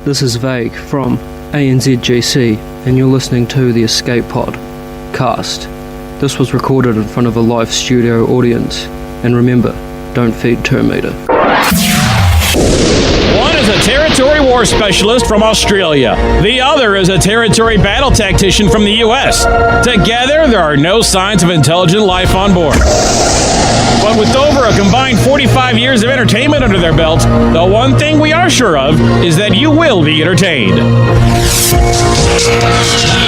This is Vague from ANZGC, and you're listening to the Escape Pod cast. This was recorded in front of a live studio audience, and remember, don't feed Term Eater. One is a territory war specialist from Australia. The other is a territory battle tactician from the US. Together, there are no signs of intelligent life on board. But with over a combined 45 years of entertainment under their belt, the one thing we are sure of is that you will be entertained.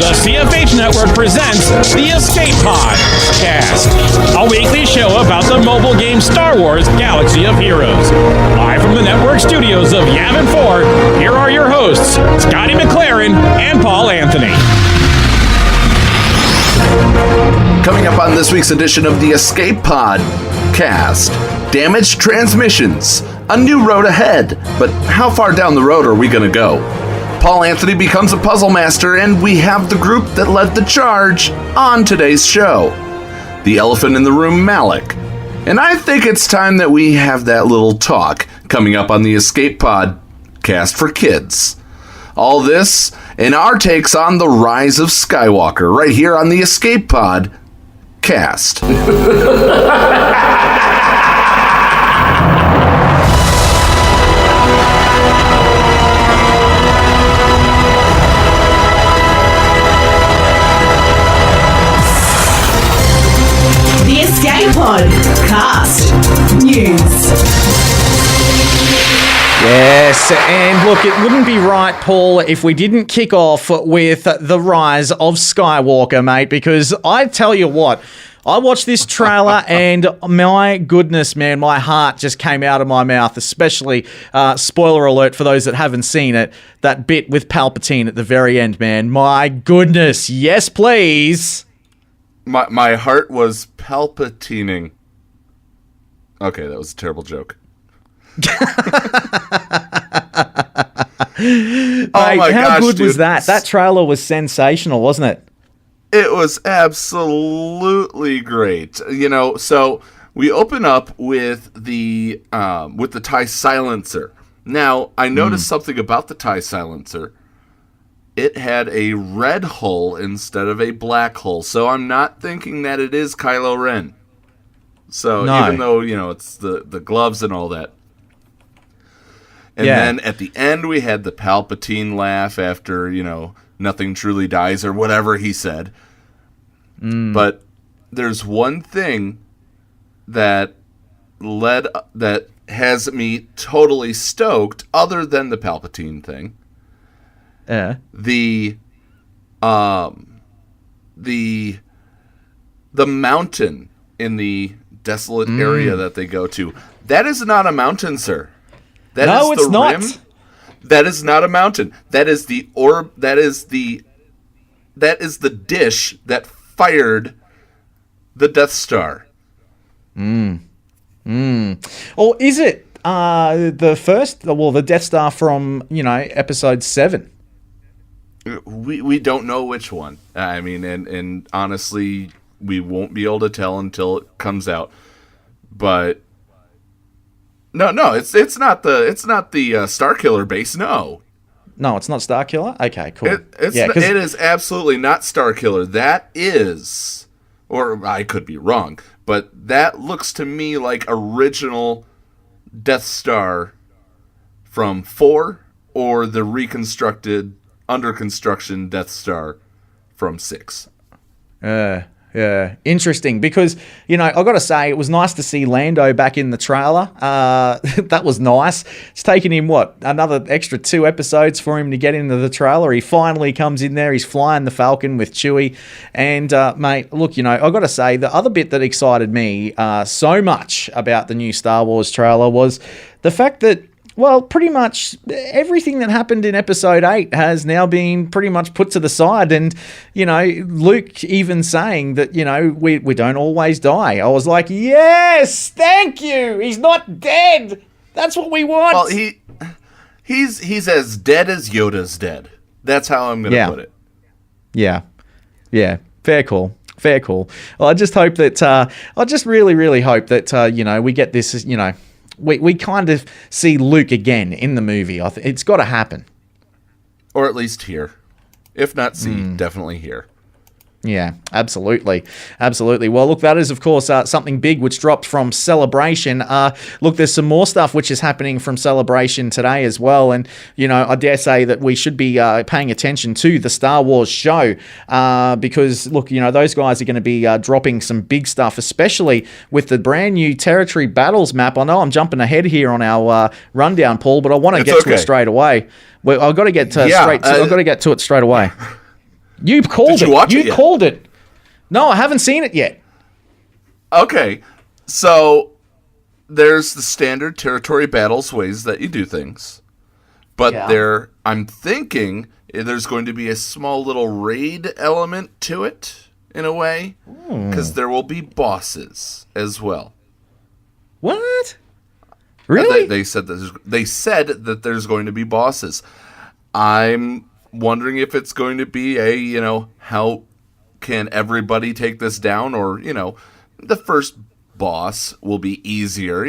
The CFH Network presents the Escape Pod cast, a weekly show about the mobile game Star Wars Galaxy of Heroes. Live from the network studios of Yavin 4, here are your hosts, Scotty McLaren and Paul Anthony. Coming up on this week's edition of the Escape Pod cast, damaged transmissions, a new road ahead, but how far down the road are we going to go? Paul Anthony becomes a Puzzlemaster, and we have the group that led the charge on today's show. The elephant in the room, Malak. And I think it's time that we have that little talk coming up on the Escape Pod cast for kids. All this and our takes on the Rise of Skywalker right here on the Escape Pod cast. The Escape Pod cast news. Yes, and look, it wouldn't be right, Paul, if we didn't kick off with the Rise of Skywalker, mate, because I tell you what, I watched this trailer and my goodness, man, my heart just came out of my mouth, especially, spoiler alert for those that haven't seen it, that bit with Palpatine at the very end, man. My goodness, yes, please. My heart was palpitating. Okay, that was a terrible joke. Mate, my how gosh, good dude. was that? That trailer was sensational, wasn't it? It was absolutely great. You know, so we open up with the TIE silencer. Now, I noticed something about the TIE silencer. It had a red hull instead of a black hull, so I'm not thinking that it is Kylo Ren. So No. even though, you know, it's the gloves and all that. And then at the end, we had the Palpatine laugh after, you know, nothing truly dies or whatever he said. But there's one thing that has me totally stoked other than the Palpatine thing. Yeah. The mountain in the desolate area that they go to. That is not a mountain, sir. No, it's not. That is not a mountain. That is the orb. That is the dish that fired the Death Star. Or is it the Death Star from, you know, Episode 7? We don't know which one. I mean, and honestly, we won't be able to tell until it comes out. But no, it's not the Starkiller base. No, it's not Starkiller. Okay, cool. It is absolutely not Starkiller. That is, or I could be wrong, but that looks to me like original Death Star from 4 or the reconstructed, under construction Death Star from 6. Yeah, interesting, because, you know, I've got to say, it was nice to see Lando back in the trailer. That was nice. It's taken him, another extra 2 episodes for him to get into the trailer. He finally comes in there. He's flying the Falcon with Chewie. And, mate, look, you know, I've got to say, the other bit that excited me so much about the new Star Wars trailer was the fact that, well, pretty much everything that happened in Episode 8 has now been pretty much put to the side. And, you know, Luke even saying that, you know, we don't always die. I was like, yes, thank you. He's not dead. That's what we want. Well, he's as dead as Yoda's dead. That's how I'm going to put it. Yeah. Fair call. Well, I just hope that, I just really, really hope that, you know, we get this, you know, we kind of see Luke again in the movie. It's got to happen. Or at least here. If not see, definitely here. Yeah, absolutely. Absolutely. Well, look, that is, of course, something big which dropped from Celebration. Look, there's some more stuff which is happening from Celebration today as well. And, you know, I dare say that we should be paying attention to the Star Wars show because, look, you know, those guys are going to be dropping some big stuff, especially with the brand new Territory Battles map. I know I'm jumping ahead here on our rundown, Paul, but I want to get to it straight away. Well, I've got to get I've got to get to it straight away. You called it. You called it. No, I haven't seen it yet. Okay. So there's the standard Territory Battles ways that you do things. But I'm thinking there's going to be a small little raid element to it, in a way. Because there will be bosses as well. What? Really? They said that there's going to be bosses. I'm wondering if it's going to be how can everybody take this down, or, the first boss will be easier,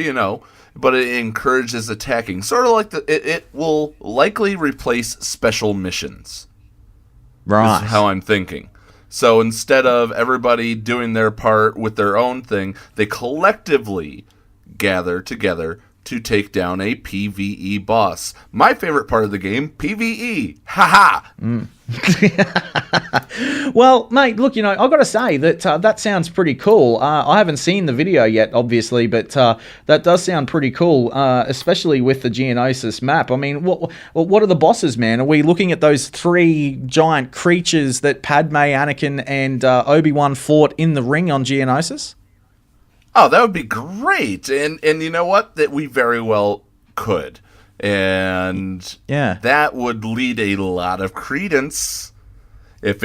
but it encourages attacking. Sort of like it will likely replace special missions. Right. Is how I'm thinking. So instead of everybody doing their part with their own thing, they collectively gather together to take down a PvE boss. My favorite part of the game, PvE. Ha ha! Well, mate, look, I've got to say that that sounds pretty cool. I haven't seen the video yet, obviously, but that does sound pretty cool, especially with the Geonosis map. I mean, what are the bosses, man? Are we looking at those 3 giant creatures that Padme, Anakin, and Obi-Wan fought in the ring on Geonosis? Oh, that would be great. And you know what? That we very well could. And that would lead a lot of credence if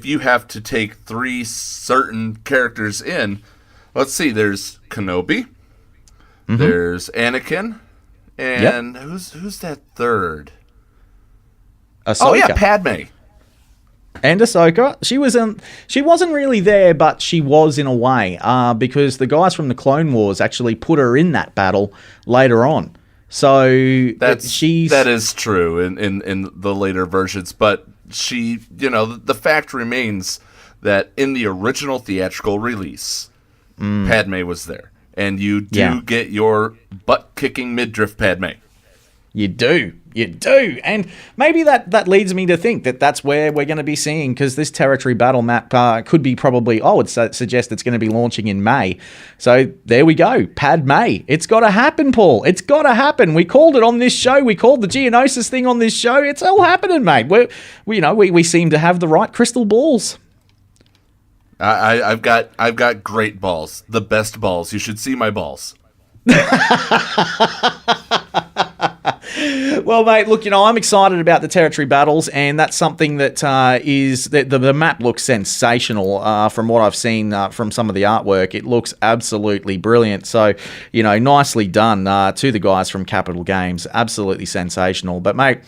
you have to take 3 certain characters in. Let's see, there's Kenobi, there's Anakin, and who's that third? Ahsoka. Oh yeah, Padme. And Ahsoka, she wasn't really there, but she was in a way, because the guys from the Clone Wars actually put her in that battle later on. So that is true in the later versions, but she, the fact remains that in the original theatrical release, Padme was there, and you do get your butt-kicking midriff Padme. You do. And maybe that leads me to think that that's where we're going to be seeing, because this Territory Battle map could be probably, I would suggest it's going to be launching in May. So there we go. Padme. It's got to happen, Paul. It's got to happen. We called it on this show. We called the Geonosis thing on this show. It's all happening, mate. We seem to have the right crystal balls. I've got great balls. The best balls. You should see my balls. Well, mate, look, I'm excited about the Territory Battles, and that's something that the map looks sensational from what I've seen from some of the artwork. It looks absolutely brilliant. So, nicely done to the guys from Capital Games. Absolutely sensational. But, mate,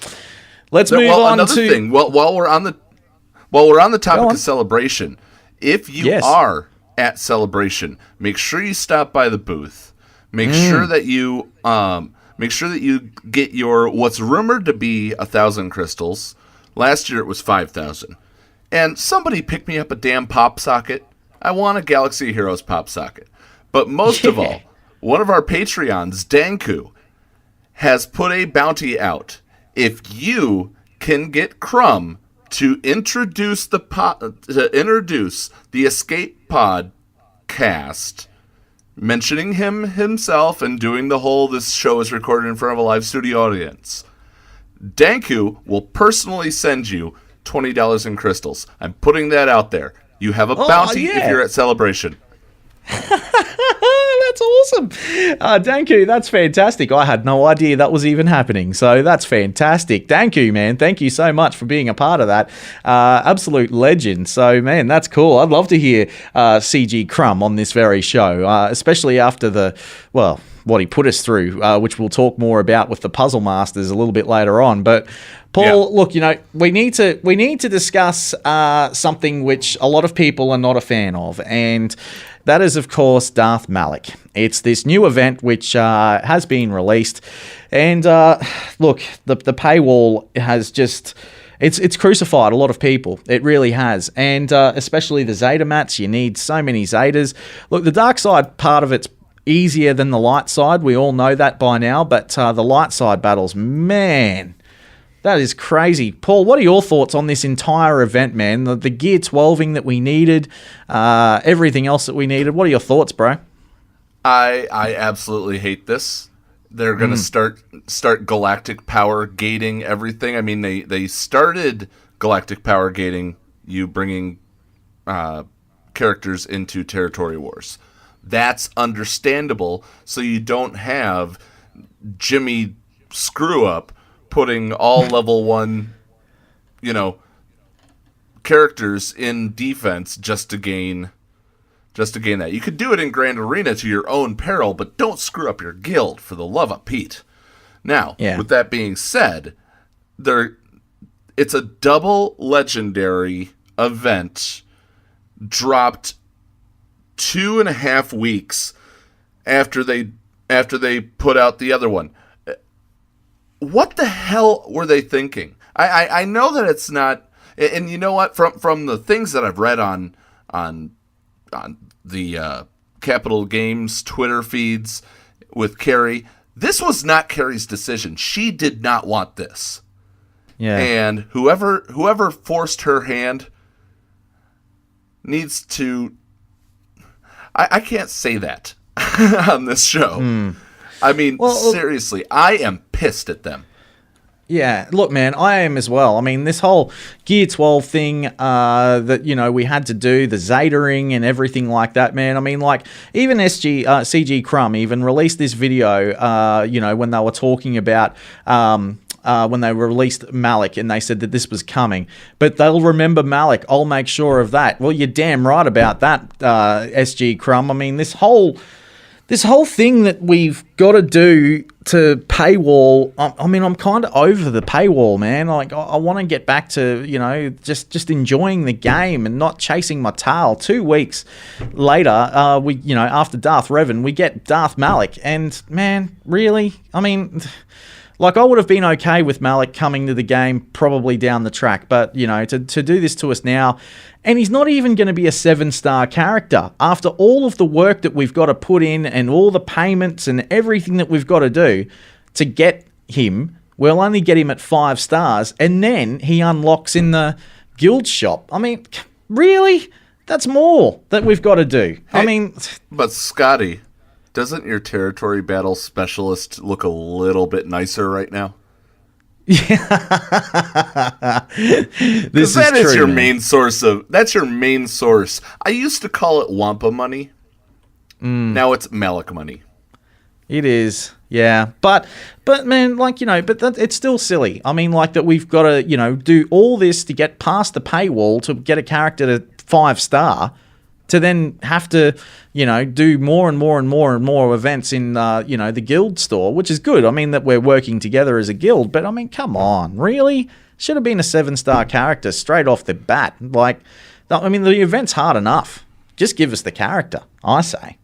let's move on another to... thing. While we're on the topic of Celebration, if you are at Celebration, make sure you stop by the booth. Make sure that you get your what's rumored to be 1,000 crystals. Last year it was 5,000. And somebody pick me up a damn pop socket. I want a Galaxy Heroes pop socket. But most of all, one of our Patreons, Danku, has put a bounty out. If you can get Crumb to introduce the Escape Pod cast, mentioning him himself and doing the whole this show is recorded in front of a live studio audience, Danku will personally send you $20 in crystals. I'm putting that out there. You have a bounty if you're at Celebration. That's awesome. Danku, that's fantastic. I had no idea that was even happening. So that's fantastic. Danku, man, thank you so much for being a part of that. Absolute legend. So, man, that's cool. I'd love to hear CG Crumb on this very show, especially after what he put us through, which we'll talk more about with the Puzzlemasters a little bit later on. But Paul, look, we need to discuss something which a lot of people are not a fan of, and that is, of course, Darth Malak. It's this new event which has been released. And look, the paywall has just... It's crucified a lot of people. It really has. And especially the Zeta mats. You need so many Zetas. Look, the dark side part of it's easier than the light side. We all know that by now. But the light side battles, man, that is crazy. Paul, what are your thoughts on this entire event, man? The gear 12ing that we needed, everything else that we needed. What are your thoughts, bro? I absolutely hate this. They're going to start galactic power gating everything. I mean, they started galactic power gating you bringing characters into territory wars. That's understandable, so you don't have Jimmy Screw-Up putting all level 1, characters in defense just to gain that. You could do it in Grand Arena to your own peril, but don't screw up your guild, for the love of Pete. Now, with that being said, it's a double legendary event dropped 2.5 weeks after they put out the other one. What the hell were they thinking? I know that it's not, and you know what? From the things that I've read on the Capital Games Twitter feeds with Carrie, this was not Carrie's decision. She did not want this. Yeah. And whoever forced her hand needs to... I can't say that on this show. I mean, seriously, I am pissed at them. Yeah, look, man, I am as well. I mean, this whole Gear 12 thing that, we had to do, the Zeta-ing and everything like that, man. I mean, like, even CG Crumb even released this video, when they were talking about... when they released Malak, and they said that this was coming. But they'll remember Malak. I'll make sure of that. Well, you're damn right about that, SG Crumb. I mean, this whole thing that we've got to do to paywall, I mean, I'm kind of over the paywall, man. Like, I want to get back to, just enjoying the game and not chasing my tail. 2 weeks later, after Darth Revan, we get Darth Malak. And, man, really? I mean... Like, I would have been okay with Malak coming to the game probably down the track, but, to do this to us now, and he's not even going to be a 7-star character. After all of the work that we've got to put in and all the payments and everything that we've got to do to get him, we'll only get him at 5 stars, and then he unlocks in the guild shop. I mean, really? That's more that we've got to do. Hey, but Scotty... Doesn't your territory battle specialist look a little bit nicer right now? Yeah, this is your main source that's your main source. I used to call it Wampa money. Now it's Malak money. It is, yeah, but man, it's still silly. I mean, like that we've got to do all this to get past the paywall to get a character to 5-star. To then have to, do more and more and more and more events in, the guild store, which is good. I mean, that we're working together as a guild, but I mean, come on, really? Should have been a 7-star character straight off the bat. Like, I mean, the event's hard enough. Just give us the character, I say.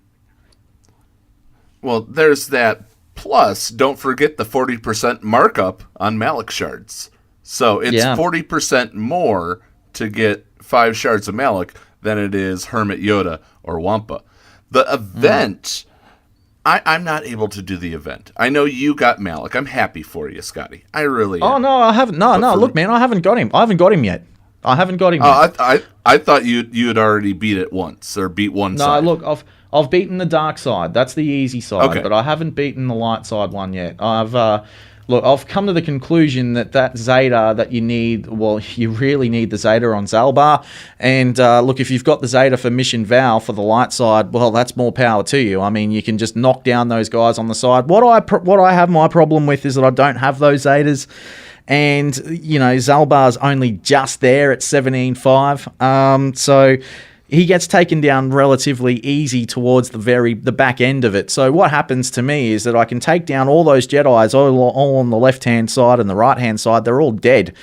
Well, there's that. Plus, don't forget the 40% markup on Malak shards. So it's 40% more to get 5 shards of Malak than it is Hermit Yoda or Wampa. The event, I'm not able to do the event. I know you got Malak. I'm happy for you, Scotty. I really am. Oh, no, I haven't. No, look, man, I haven't got him. I haven't got him yet. I thought you had already beat it once, or beat one side. No, look, I've beaten the dark side. That's the easy side, but I haven't beaten the light side one yet. I've come to the conclusion that Zeta that you need, well, you really need the Zeta on Zalbar. And if you've got the Zeta for Mission Val for the light side, well, that's more power to you. I mean, you can just knock down those guys on the side. What I have my problem with is that I don't have those Zetas. And, Zalbar's only just there at 17.5. So... he gets taken down relatively easy towards the back end of it. So what happens to me is that I can take down all those Jedis all on the left-hand side and the right-hand side. They're all dead.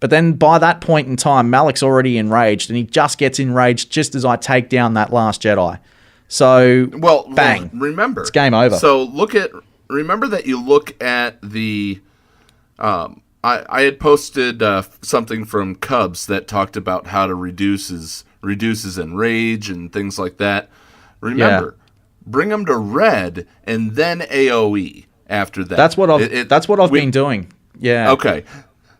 But then by that point in time, Malak's already enraged, and he just gets enraged just as I take down that last Jedi. So, bang. Remember, it's game over. So remember that you look at the. I had posted something from Cubs that talked about how to reduces enrage and things like that. Remember, bring them to red and then AOE after that. That's what I've been doing. Yeah. Okay.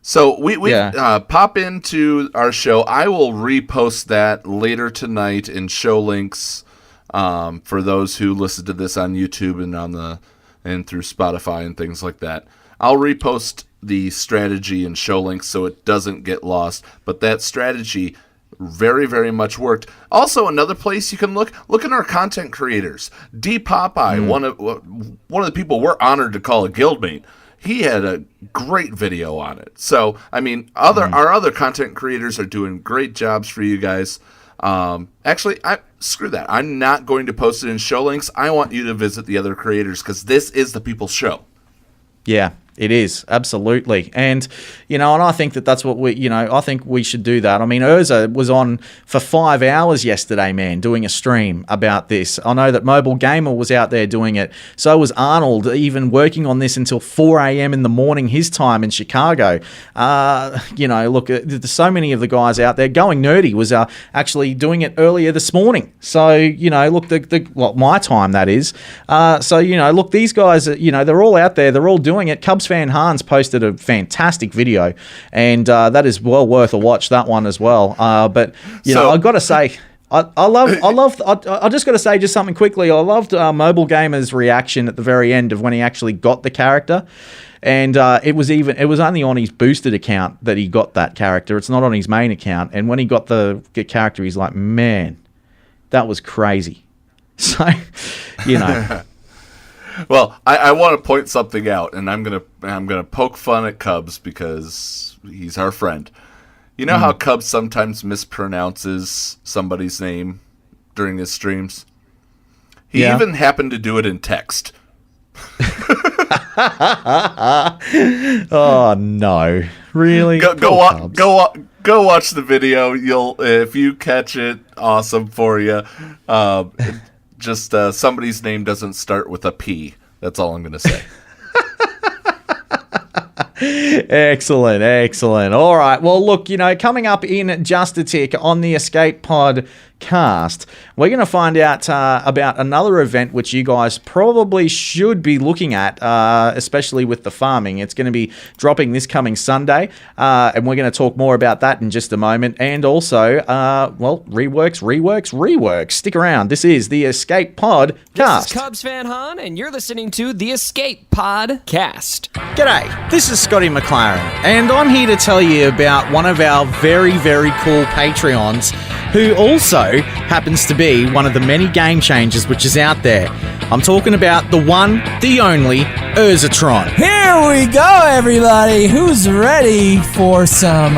So we pop into our show. I will repost that later tonight in show links for those who listen to this on YouTube and through Spotify and things like that. I'll repost the strategy and show links so it doesn't get lost. But that strategy very, very much worked. Also, another place you can look at our content creators. D Popeye, one of the people we're honored to call a guildmate. He had a great video on it. So, I mean, our other content creators are doing great jobs for you guys. Actually, screw that. I'm not going to post it in show links. I want you to visit the other creators because this is the people's show. Yeah. It is, absolutely. And, and I think that's what I think we should do that. I mean, Urza was on for 5 hours yesterday, man, doing a stream about this. I know that Mobile Gamer was out there doing it. So was Arnold, even working on this until 4 a.m. in the morning, his time in Chicago. Look, there's so many of the guys out there. Going Nerdy was actually doing it earlier this morning. So, look, my time, that is. Look, these guys, they're all out there. They're all doing it. Cubs fan Hans posted a fantastic video, and that is well worth a watch, that one as well. But I got to say, I just got to say just something quickly. I loved Mobile Gamer's reaction at the very end of when he actually got the character, and it was only on his boosted account that he got that character. It's not on his main account. And when he got the character, he's like, man, that was crazy. So, Well, I want to point something out, and I'm gonna poke fun at Cubs because he's our friend. You know how Cubs sometimes mispronounces somebody's name during his streams? He even happened to do it in text. Oh no! Really? Go watch the video. If you catch it, awesome for you. Just somebody's name doesn't start with a P. That's all I'm going to say. Excellent. All right. Well, look, coming up in just a tick on the Escape Pod cast, we're going to find out about another event which you guys probably should be looking at, especially with the farming. It's going to be dropping this coming Sunday, and we're going to talk more about that in just a moment. And also, reworks. Stick around. This is the Escape Pod cast. This is Cubs fan Han, and you're listening to the Escape Pod cast. G'day, this is Scotty McLaren, and I'm here to tell you about one of our very, very cool Patreons who also happens to be one of the many game changers which is out there. I'm talking about the one, the only, Urzatron. Here we go, everybody. Who's ready for some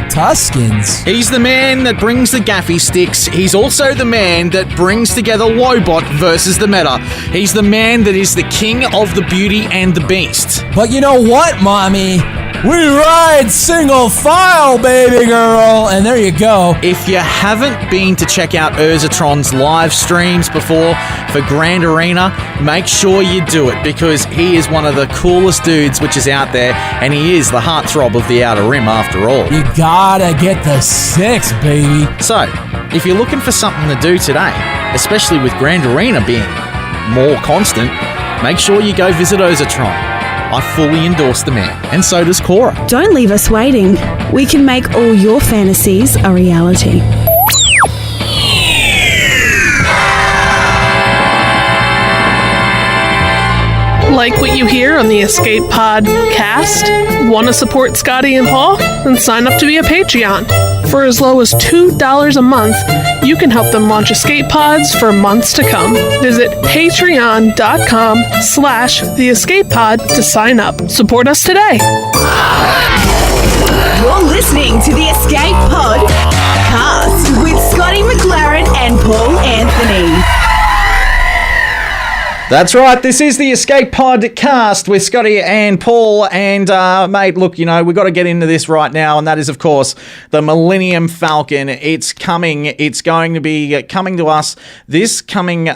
Tuskens? He's the man that brings the gaffy sticks. He's also the man that brings together Lobot versus the meta. He's the man that is the king of the Beauty and the Beast. But you know what, Mommy? We ride single file, baby girl. And there you go. If you haven't been to check out Urzatron's live streams before for Grand Arena, make sure you do it because he is one of the coolest dudes which is out there, and he is the heartthrob of the Outer Rim after all. You gotta get the 6, baby. So, if you're looking for something to do today, especially with Grand Arena being more constant, make sure you go visit Urzatron. I fully endorse the man, and so does Cora. Don't leave us waiting. We can make all your fantasies a reality. Like what you hear on the Escape Pod cast? Want to support Scotty and Paul? Then sign up to be a Patreon. For as low as $2 a month, you can help them launch Escape Pods for months to come. Visit patreon.com/theescapepod to sign up. Support us today. You're listening to the Escape Pod cast with Scotty McLaren and Paul Anthony. That's right. This is the Escape Podcast with Scotty and Paul. And, mate, look, we've got to get into this right now. And that is, of course, the Millennium Falcon. It's coming. It's going to be coming to us this coming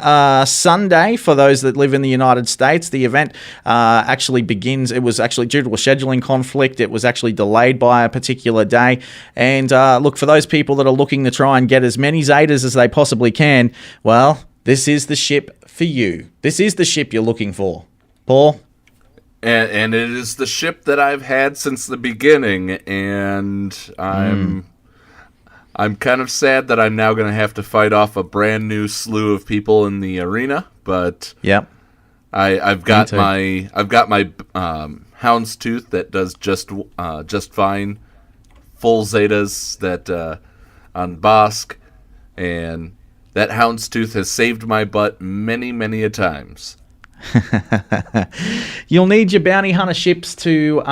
Sunday for those that live in the United States. The event actually begins. It was actually due to a scheduling conflict. It was actually delayed by a particular day. And, look, for those people that are looking to try and get as many Zetas as they possibly can, well, this is the ship for you. This is the ship you're looking for. Paul? And it is the ship that I've had since the beginning, and I'm kind of sad that I'm now going to have to fight off a brand new slew of people in the arena, but yep. I've got my Houndstooth that does just fine, full Zetas that on Bosk, and that Houndstooth has saved my butt many, many a times. You'll need your bounty hunter ships to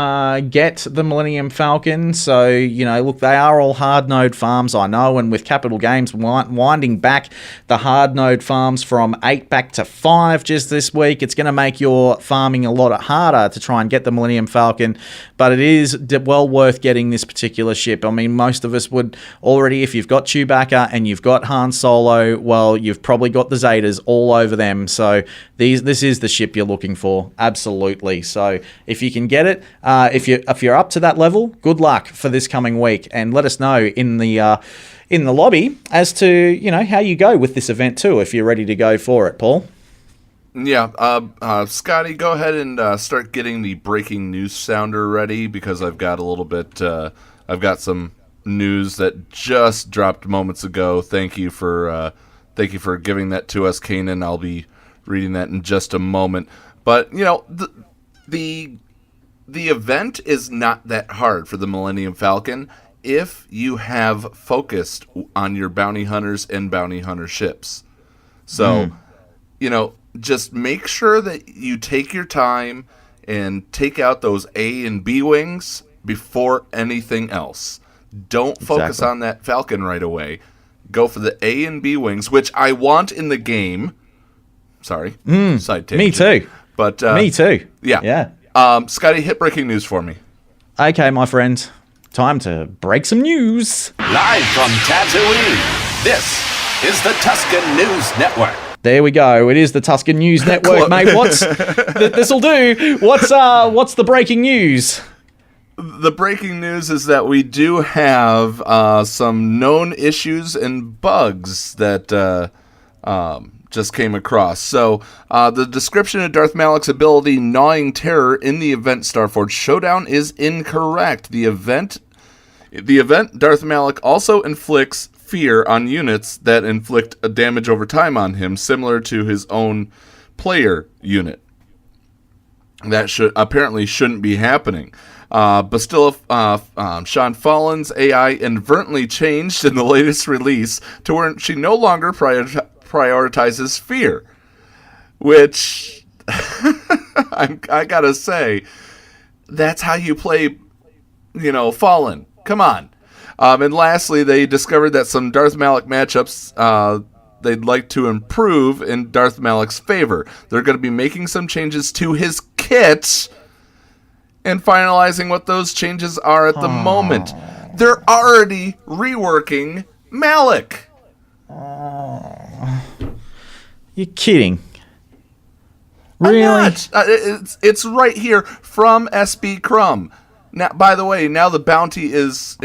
get the Millennium Falcon. So, look, they are all hard node farms, I know. And with Capital Games winding back the hard node farms from 8 back to 5 just this week, it's going to make your farming a lot harder to try and get the Millennium Falcon. But it is well worth getting this particular ship. I mean, most of us would already, if you've got Chewbacca and you've got Han Solo, well, you've probably got the Zetas all over them. So this is the ship you're looking for, absolutely. So if you can get it, if you're up to that level, good luck for this coming week, and let us know in the lobby as to how you go with this event too, if you're ready to go for it, Paul. Yeah, Scotty, go ahead and start getting the breaking news sounder ready, because I've got a little bit. I've got some news that just dropped moments ago. Thank you for giving that to us, Kanan. I'll be reading that in just a moment. But the event is not that hard for the Millennium Falcon if you have focused on your bounty hunters and bounty hunter ships. So, just make sure that you take your time and take out those A and B wings before anything else. Don't focus on that Falcon right away. Go for the A and B wings, which I want in the game. Sorry. Side tangent. Me too. But me too. Yeah. Scotty, hit breaking news for me. Okay, my friend. Time to break some news. Live from Tatooine, this is the Tuscan News Network. There we go. It is the Tuscan News Network, mate. This'll do? What's the breaking news? The breaking news is that we do have some known issues and bugs that just came across. So, the description of Darth Malak's ability Gnawing Terror in the event Starforge Showdown is incorrect. The event Darth Malak also inflicts fear on units that inflict a damage over time on him, similar to his own player unit. That shouldn't be happening. But still, Sean Fallen's AI inadvertently changed in the latest release to where she no longer prioritizes fear, which I gotta say, that's how you play, Fallen. Come on. And lastly, they discovered that some Darth Malak matchups they'd like to improve in Darth Malak's favor. They're going to be making some changes to his kit and finalizing what those changes are at the moment. They're already reworking Malak. You're kidding. Really? I'm not. It's right here from SB Crumb. Now, by the way, now the bounty is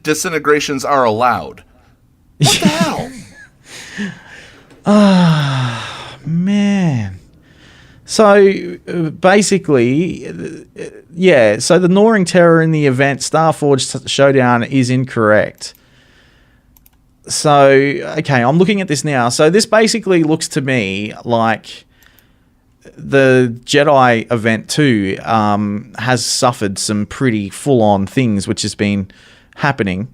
disintegrations are allowed. What the hell? Man. So, basically, so the Gnawing Terror in the event Starforge Showdown is incorrect. So, okay, I'm looking at this now. So this basically looks to me like the Jedi event too has suffered some pretty full-on things which has been happening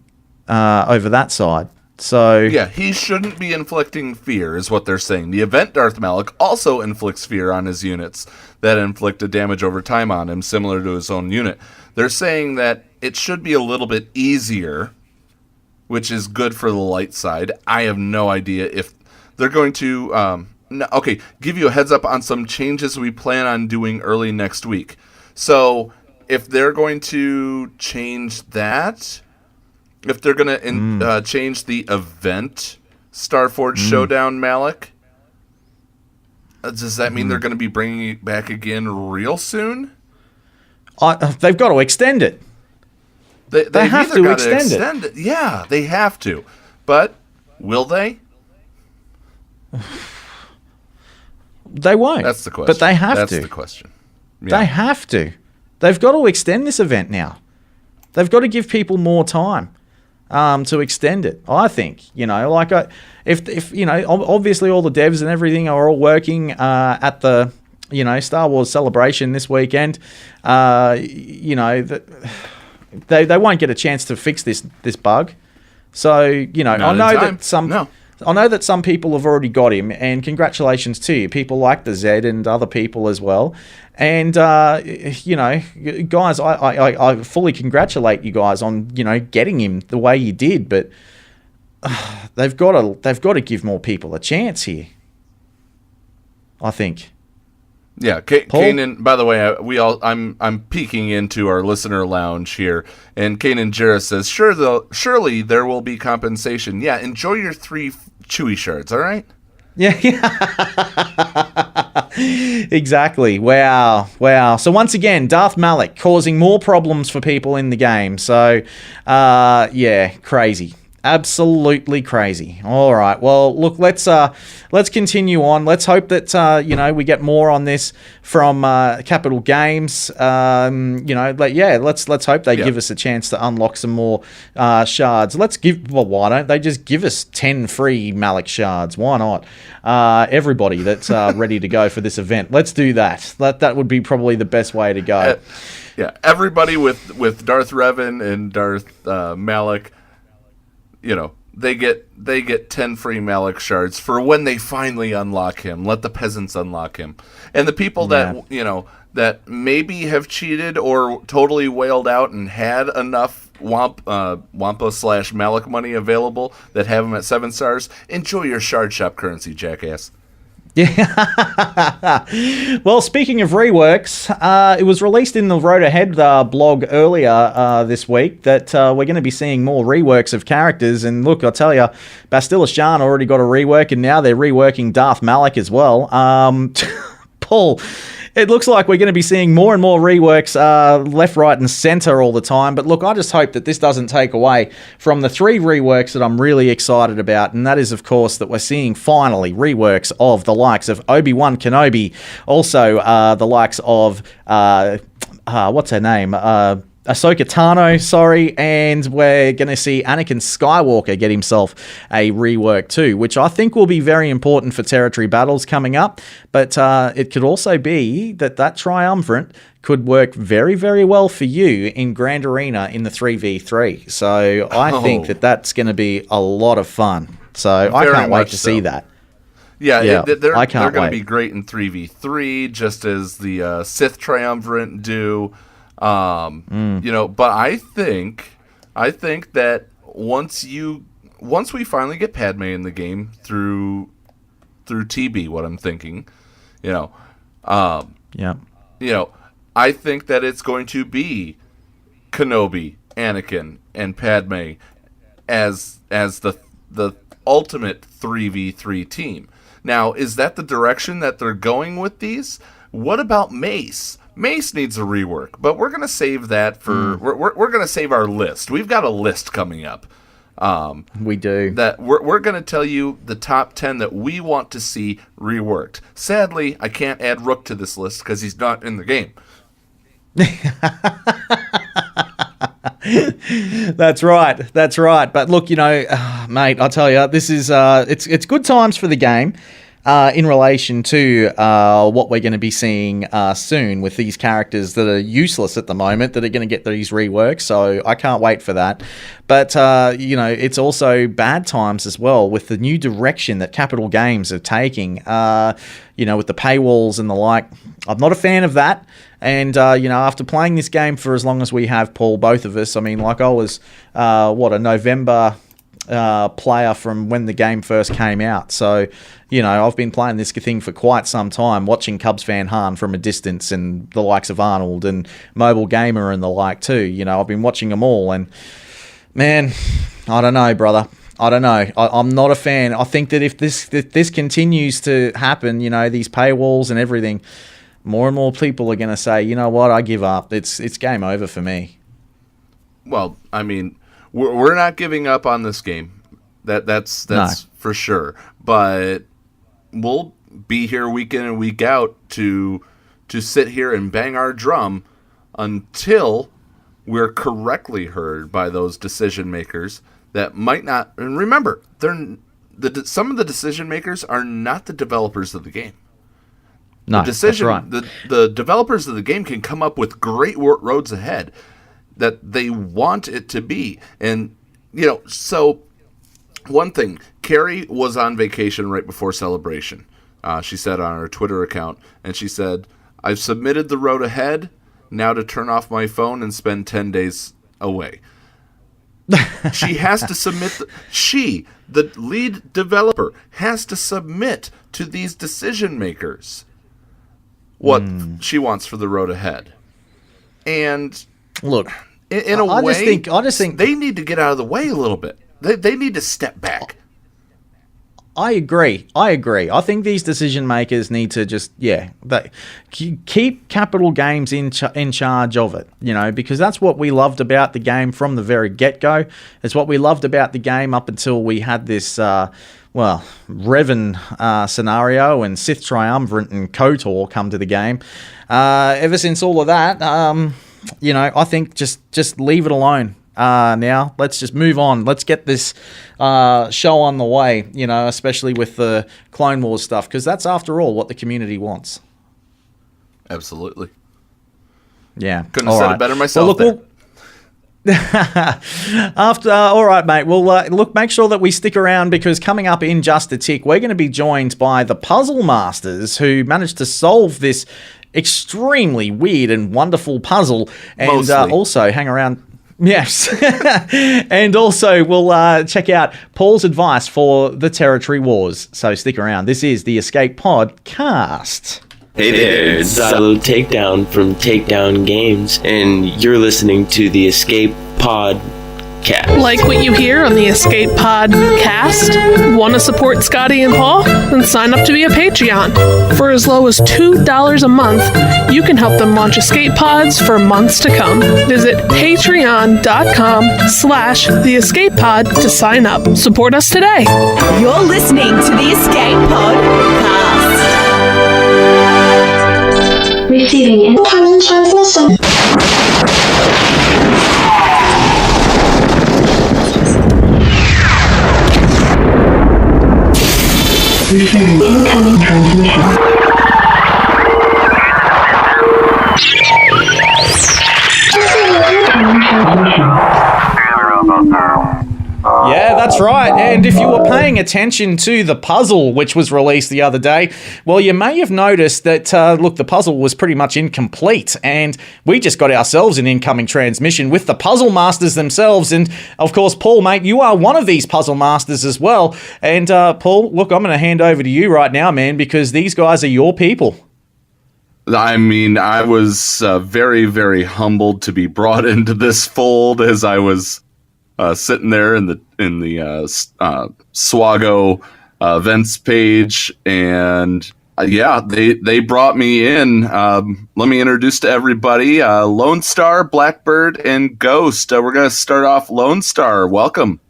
over that side. So yeah, he shouldn't be inflicting fear, is what they're saying. The event Darth Malak also inflicts fear on his units that inflict a damage over time on him, similar to his own unit. They're saying that it should be a little bit easier, which is good for the light side. I have no idea if they're going to no, okay, give you a heads up on some changes we plan on doing early next week. So if they're going to change that, if they're going to change the event Starforge Showdown, Malik, does that mean they're going to be bringing it back again real soon? They've got to extend it. They have to extend it. Yeah, they have to. But will they? They won't. That's the question. But they have to. That's the question. Yeah. They have to. They've got to extend this event now. They've got to give people more time to extend it. I think, like if obviously all the devs and everything are all working at the Star Wars Celebration this weekend. They won't get a chance to fix this bug. So I know that some people have already got him, and congratulations to you. People like the Zed and other people as well. And, guys, I fully congratulate you guys on, getting him the way you did. But they've got to give more people a chance here, I think. Yeah, Kanan. By the way, I'm peeking into our listener lounge here, and Kanan Jarrah says, surely there will be compensation. Yeah, enjoy your 3 Chewy shards. All right. Yeah. Exactly. Wow. So once again, Darth Malak causing more problems for people in the game. So, crazy. Absolutely crazy. All right. Well, look, let's continue on. Let's hope that we get more on this from Capital Games. Let's hope they give us a chance to unlock some more shards. Why don't they just give us 10 free Malak shards? Why not? Everybody that's ready to go for this event, let's do that. That would be probably the best way to go. Everybody with Darth Revan and Darth Malak. They get 10 free Malak shards for when they finally unlock him. Let the peasants unlock him. And the people that maybe have cheated or totally whaled out and had enough Wampa/Malak money available that have them at 7 stars, enjoy your shard shop currency, jackass. Yeah. Well, speaking of reworks, it was released in the Road Ahead blog earlier this week that we're going to be seeing more reworks of characters. And look, I'll tell you, Bastila Shan already got a rework, and now they're reworking Darth Malak as well. Paul, it looks like we're going to be seeing more and more reworks left, right, and center all the time. But look, I just hope that this doesn't take away from the 3 reworks that I'm really excited about. And that is, of course, that we're seeing finally reworks of the likes of Obi-Wan Kenobi. Also, the likes of, what's her name? Ahsoka Tano, and we're going to see Anakin Skywalker get himself a rework too, which I think will be very important for territory battles coming up. But it could also be that triumvirate could work very, very well for you in Grand Arena in the 3v3. So I think that that's going to be a lot of fun. So I can't wait to see that. Yeah, they're going to be great in 3v3, just as the Sith triumvirate do. But I think that once we finally get Padme in the game through TB, what I'm thinking, I think that it's going to be Kenobi, Anakin, and Padme as the ultimate 3v3 team. Now, is that the direction that they're going with these? What about Mace? Mace needs a rework, but we're gonna save that for we're gonna save our list. We've got a list coming up. We do. That we're gonna tell you the top 10 that we want to see reworked. Sadly, I can't add Rook to this list because he's not in the game. That's right. But look, mate, I'll tell you, this is it's good times for the game. In relation to what we're going to be seeing soon with these characters that are useless at the moment that are going to get these reworks. So I can't wait for that. But, it's also bad times as well with the new direction that Capital Games are taking, with the paywalls and the like. I'm not a fan of that. And, after playing this game for as long as we have, Paul, both of us, I mean, like I was, a November player from when the game first came out. So, you know, I've been playing this thing for quite some time, watching Cubs fan Han from a distance and the likes of Arnold and Mobile Gamer and the like too. You know, I've been watching them all, and man, I don't know, brother. I don't know. I'm not a fan. I think that if this continues to happen, you know, these paywalls and everything, more and more people are going to say, you know what, I give up. It's game over for me. Well, I mean, we're not giving up on this game. That's No. for sure. But we'll be here week in and week out to sit here and bang our drum until we're correctly heard by those decision makers that might not. And remember, some of the decision makers are not the developers of the game. No, The decision, that's right. the developers of the game can come up with great roads ahead that they want it to be. And, you know, so one thing, Carrie was on vacation right before Celebration. She said on her Twitter account, and she said, I've submitted the road ahead, now to turn off my phone and spend 10 days away. She has to submit, the lead developer, has to submit to these decision makers what she wants for the road ahead. And look, in a I way, just think they need to get out of the way a little bit. They need to step back. I agree. I think these decision makers need to just, keep Capital Games in charge of it, you know, because that's what we loved about the game from the very get-go. It's what we loved about the game up until we had this, Revan scenario and Sith Triumvirate and KOTOR come to the game. Ever since all of that, you know, I think just leave it alone. Now let's just move on. Let's get this show on the way, you know, especially with the Clone Wars stuff, because that's, after all, what the community wants. Absolutely. Yeah. Couldn't have said it better myself. Well, all right, mate. Well, look, make sure that we stick around, because coming up in just a tick, we're going to be joined by the Puzzlemasters, who managed to solve this extremely weird and wonderful puzzle, and also hang around. Yes. And also we'll check out Paul's advice for the Territory Wars. So stick around. This is the Escape Podcast. Hey there, it's Silo Takedown from Takedown Games, and you're listening to the Escape Podcast. Like what you hear on the Escape Podcast? Want to support Scotty and Paul? Then sign up to be a Patreon. For as low as $2 a month, you can help them launch Escape Pods for months to come. Visit patreon.com/The Escape Pod to sign up. Support us today. You're listening to the Escape Podcast. Receiving incoming transmission. Receiving incoming transmission. Yeah, that's right. And if you were paying attention to the puzzle, which was released the other day, well, you may have noticed that, look, the puzzle was pretty much incomplete, and we just got ourselves an incoming transmission with the Puzzlemasters themselves. And, of course, Paul, mate, you are one of these Puzzlemasters as well. And, Paul, look, I'm going to hand over to you right now, man, because these guys are your people. I mean, I was very, very humbled to be brought into this fold as I was sitting there in the SWGOH events page, and they brought me in. Let me introduce to everybody: Lone Star, Blackbird, and Ghost. We're gonna start off Lone Star. Welcome.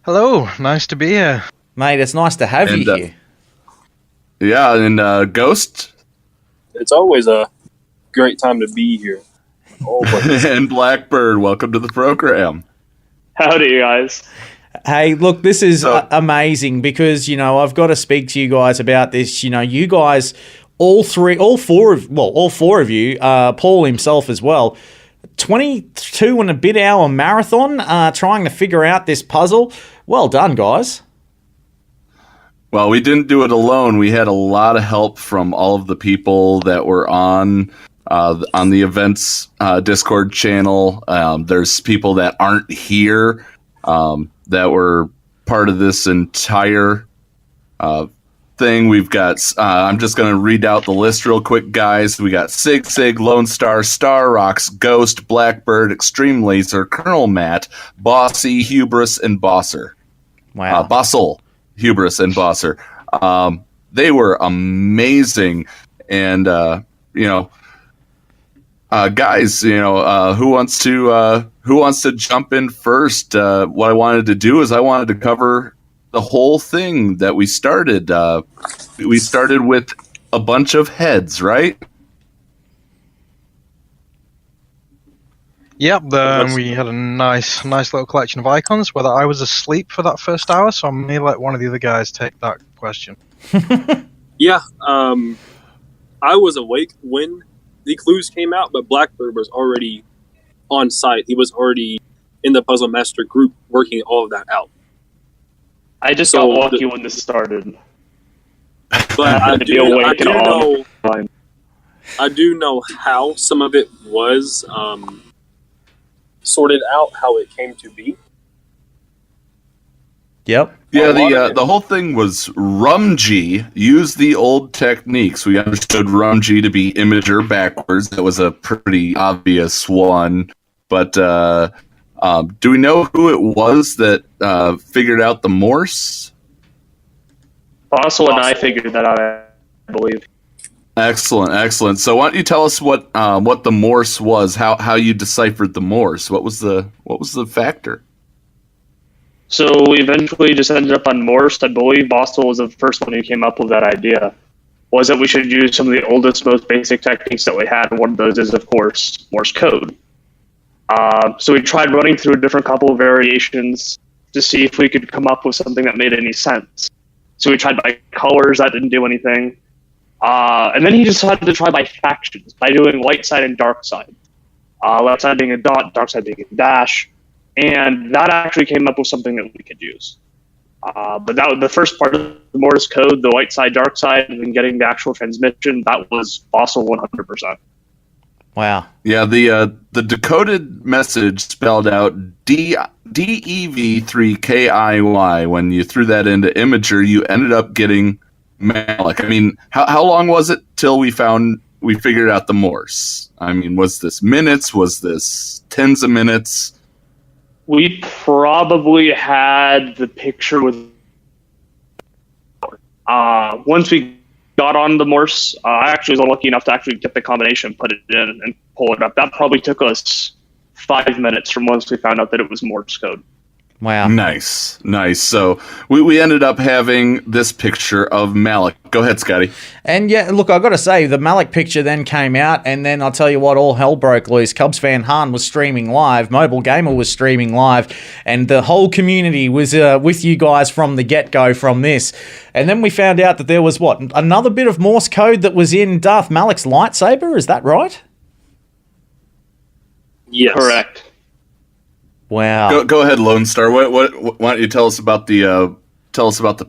Hello, nice to be here, mate. It's nice to have you here. Yeah, and Ghost. It's always a great time to be here. And Blackbird, welcome to the program. Howdy, guys. Hey, look, this is amazing because, you know, I've got to speak to you guys about this. You know, you guys, all four of you, Paul himself as well, 22 and a bit hour marathon trying to figure out this puzzle. Well done, guys. Well, we didn't do it alone. We had a lot of help from all of the people that were on the events Discord channel. There's people that aren't here. that were part of this entire thing. We've got, I'm just going to read out the list real quick, guys. We got Sig Sig, Lone Star, Star Rocks, Ghost, Blackbird, Extreme Laser, Colonel Matt, Bossy, Hubris, and Bosser. Wow. Bossel, Hubris, and Bosser. They were amazing. And, guys, who wants to jump in first? What I wanted to do is I wanted to cover the whole thing that we started. We started with a bunch of heads, right? Yep, we had a nice little collection of icons. Whether I was asleep for that first hour, so I may let one of the other guys take that question. Yeah, I was awake when the clues came out, but Blackbird was already on site. He was already in the Puzzlemaster group working all of that out. I just got lucky when this started. But I do know how some of it was sorted out, how it came to be. Yep. Yeah, the whole thing was Rumg. Use the old techniques. We understood Rumg to be Imager backwards. That was a pretty obvious one. But do we know who it was that figured out the Morse? Fossil and I figured that out, I believe. Excellent. So why don't you tell us what the Morse was? How you deciphered the Morse? What was the factor? So we eventually just ended up on Morse. I believe Boston was the first one who came up with that idea. Was that we should use some of the oldest, most basic techniques that we had. And one of those is, of course, Morse code. So we tried running through a different couple of variations to see if we could come up with something that made any sense. So we tried by colors, that didn't do anything. And then he decided to try by factions, by doing light side and dark side. Light side being a dot, dark side being a dash. And that actually came up with something that we could use. But that was the first part of the Morse code, the light side, dark side, and then getting the actual transmission, that was Fossil 100%. Wow. Yeah, the decoded message spelled out DEV3KIY. When you threw that into Imager, you ended up getting Malak. I mean, how long was it till we figured out the Morse? I mean, was this minutes? Was this tens of minutes? We probably had the picture with... once we got on the Morse, I actually was lucky enough to actually get the combination, put it in, and pull it up. That probably took us 5 minutes from once we found out that it was Morse code. Wow. Nice. So we ended up having this picture of Malak. Go ahead, Scotty. And yeah, look, I've got to say, the Malak picture then came out, and then I'll tell you what, all hell broke loose. Cubs fan Han was streaming live, Mobile Gamer was streaming live, and the whole community was with you guys from the get-go from this. And then we found out that there was, another bit of Morse code that was in Darth Malak's lightsaber, is that right? Yes. Correct. Wow. Go ahead, Lone Star. Why don't you tell us about the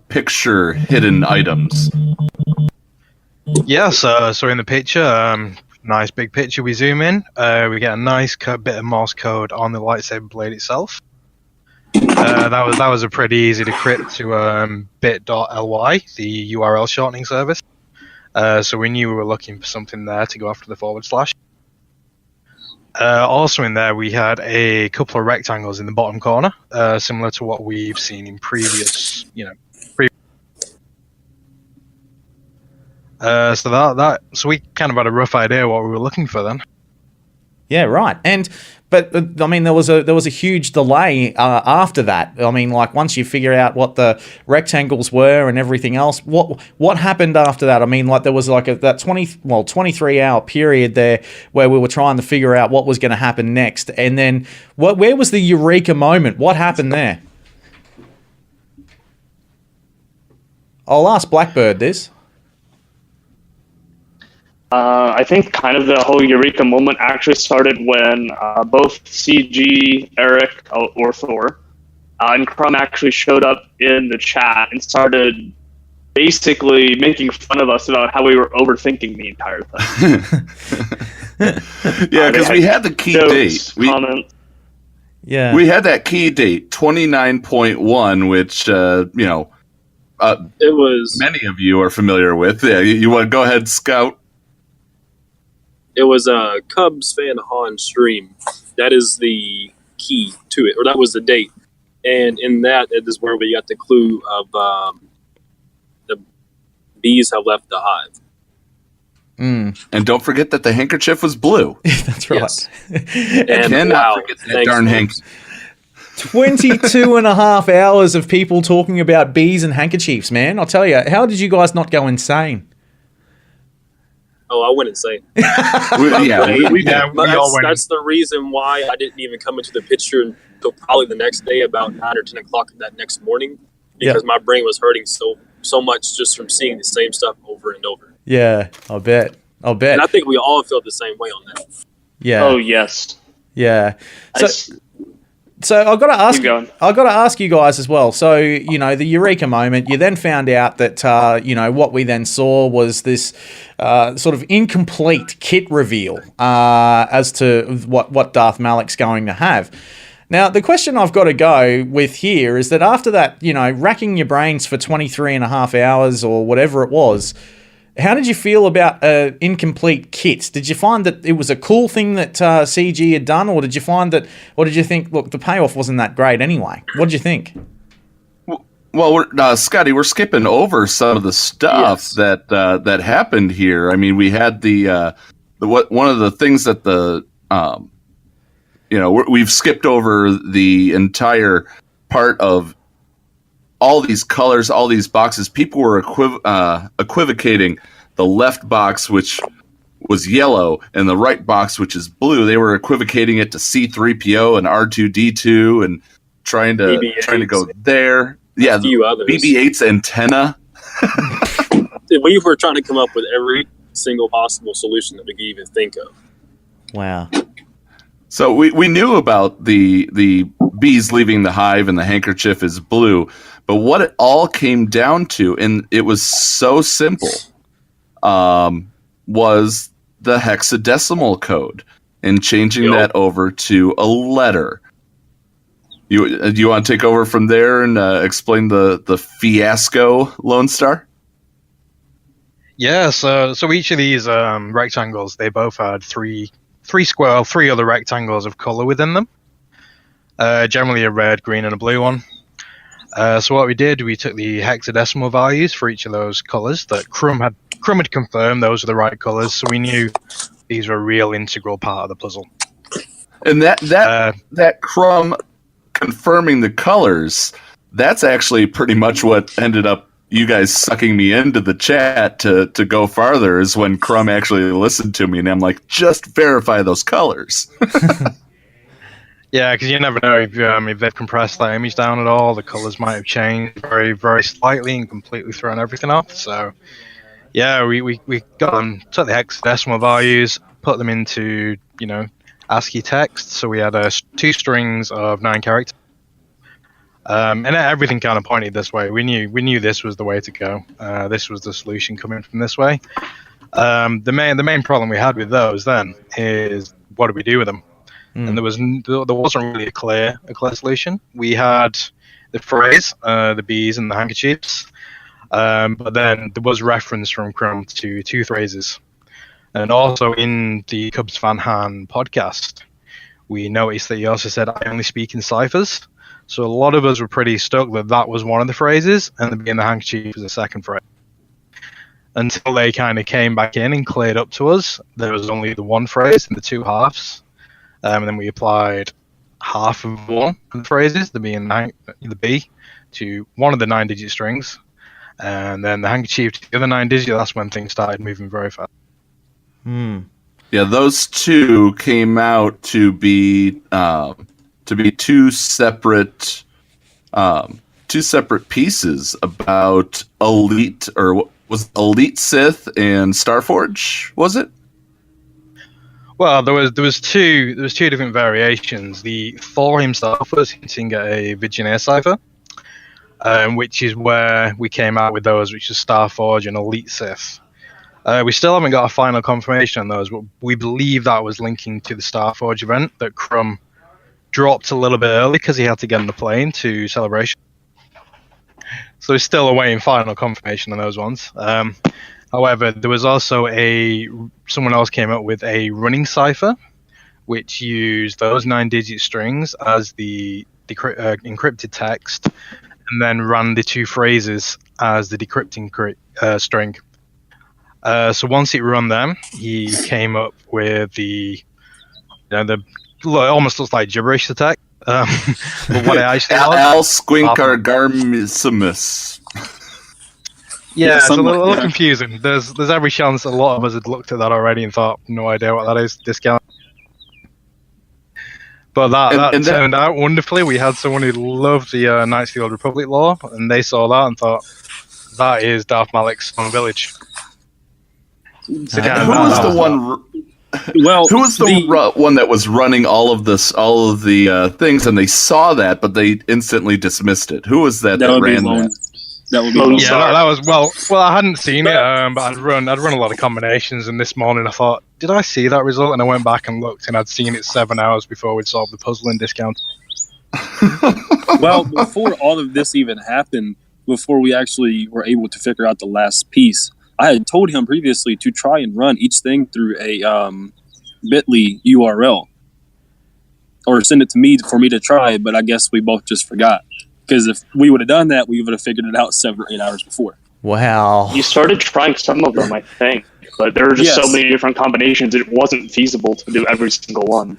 picture hidden items? Yes. So in the picture, nice big picture. We zoom in. We get a nice bit of Morse code on the lightsaber blade itself. That was a pretty easy decrypt to bit.ly, the URL shortening service. So we knew we were looking for something there to go after the /. Also in there, we had a couple of rectangles in the bottom corner, similar to what we've seen in previous, so we kind of had a rough idea what we were looking for then. Yeah, right. But I mean, there was a huge delay after that. I mean, like once you figure out what the rectangles were and everything else, what happened after that? I mean, like there was like that 23-hour period there where we were trying to figure out what was going to happen next, and then where was the eureka moment? What happened there? I'll ask Blackbird this. I think kind of the whole eureka moment actually started when both CG, Eric, or Thor, and Crumb actually showed up in the chat and started basically making fun of us about how we were overthinking the entire thing. Yeah, because we had the key date. Yeah. We had that key date, 29.1, which, it was many of you are familiar with. Yeah, you want to go ahead, Scout? It was a Cubs fan Han stream. That is the key to it, or that was the date. And in that, it is where we got the clue of the bees have left the hive. And don't forget that the handkerchief was blue. That's right. Yes. And cannot forget that darn hanky. 22 and a half hours of people talking about bees and handkerchiefs, man. I'll tell you, how did you guys not go insane? Oh, I went insane. That's the reason why I didn't even come into the picture until probably the next day, about 9 or 10 o'clock that next morning, because my brain was hurting so much just from seeing the same stuff over and over. Yeah, I'll bet. And I think we all felt the same way on that. Yeah. Oh yes. Yeah. So I've got to ask. I've got to ask you guys as well. So the eureka moment. You then found out that what we then saw was this sort of incomplete kit reveal as to what Darth Malak's going to have. Now, the question I've got to go with here is that after that, racking your brains for 23 and a half hours or whatever it was, how did you feel about incomplete kits? Did you find that it was a cool thing that CG had done, or did you think, look, the payoff wasn't that great anyway? What did you think? Well, Scotty, we're skipping over some of the stuff that happened here. I mean, we had one of the things that we've skipped over the entire part of all these colors, all these boxes. People were equivocating the left box, which was yellow, and the right box, which is blue. They were equivocating it to C-3PO and R2-D2 and trying to go there. Yeah, BB-8's antenna. We were trying to come up with every single possible solution that we could even think of. Wow. So we knew about the bees leaving the hive and the handkerchief is blue, but what it all came down to, and it was so simple, was the hexadecimal code and changing that over to a letter. Do you want to take over from there and explain the fiasco, Lone Star? Yeah, so each of these rectangles, they both had three other rectangles of color within them. Generally a red, green, and a blue one. So what we did, we took the hexadecimal values for each of those colors that Crumb had confirmed those were the right colors, so we knew these were a real integral part of the puzzle. And that Crumb confirming the colors, that's actually pretty much what ended up you guys sucking me into the chat to go farther, is when Crumb actually listened to me, and I'm like, just verify those colors. Yeah, because you never know if they've compressed that image down at all. The colors might have changed very, very slightly and completely thrown everything off. So, yeah, we got them, took the hexadecimal values, put them into ASCII text. So we had 2 strings of 9 characters, and everything kind of pointed this way. We knew this was the way to go. This was the solution coming from this way. The main problem we had with those then is, what do we do with them? And there wasn't really a clear solution. We had the phrase, the bees and the handkerchiefs, but then there was reference from Crumb to 2 phrases. And also in the Cubs Fan Han podcast, we noticed that he also said, I only speak in ciphers. So a lot of us were pretty stuck that was one of the phrases, and the bee and the handkerchief was the second phrase. Until they kind of came back in and cleared up to us, there was only the one phrase in the 2 halves. And then we applied half of one of the phrases, the B and the B, to one of the 9-digit strings, and then the handkerchief to the other 9-digit. That's when things started moving very fast. Yeah, those 2 came out to be 2 separate pieces about Elite, or was Elite Sith and Starforge? Was it? Well, there was two different variations. The Thor himself was hinting at a Vigineer cipher, which is where we came out with those, which is Starforge and Elite Sith. We still haven't got a final confirmation on those, but we believe that was linking to the Starforge event that Crumb dropped a little bit early because he had to get on the plane to Celebration. So he's still awaiting final confirmation on those ones. However, there was also someone else came up with a running cipher, which used those 9-digit strings as the encrypted text, and then ran the 2 phrases as the decrypting string. So once it run them, he came up with the almost looks like gibberish attack. But what it actually was, Al Squinkargarmissimus. Yeah, it's a little confusing. There's every chance a lot of us had looked at that already and thought, no idea what that is, discount. But that turned out wonderfully. We had someone who loved the Knights of the Old Republic lore, and they saw that and thought, that is Darth Malik's own village. So who was the one? Well, who was the one that was running all of the things, and they saw that, but they instantly dismissed it? Who was that ran that? That would be that was well. I hadn't seen it, but I'd run a lot of combinations, and this morning I thought, did I see that result? And I went back and looked, and I'd seen it 7 hours before we'd solved the puzzle in discount. Well, before all of this even happened, before we actually were able to figure out the last piece, I had told him previously to try and run each thing through a bit.ly URL, or send it to me for me to try, but I guess we both just forgot. Because if we would have done that, we would have figured it out 7 or 8 hours before. Wow. You started trying some of them, I think, but there were just so many different combinations, it wasn't feasible to do every single one.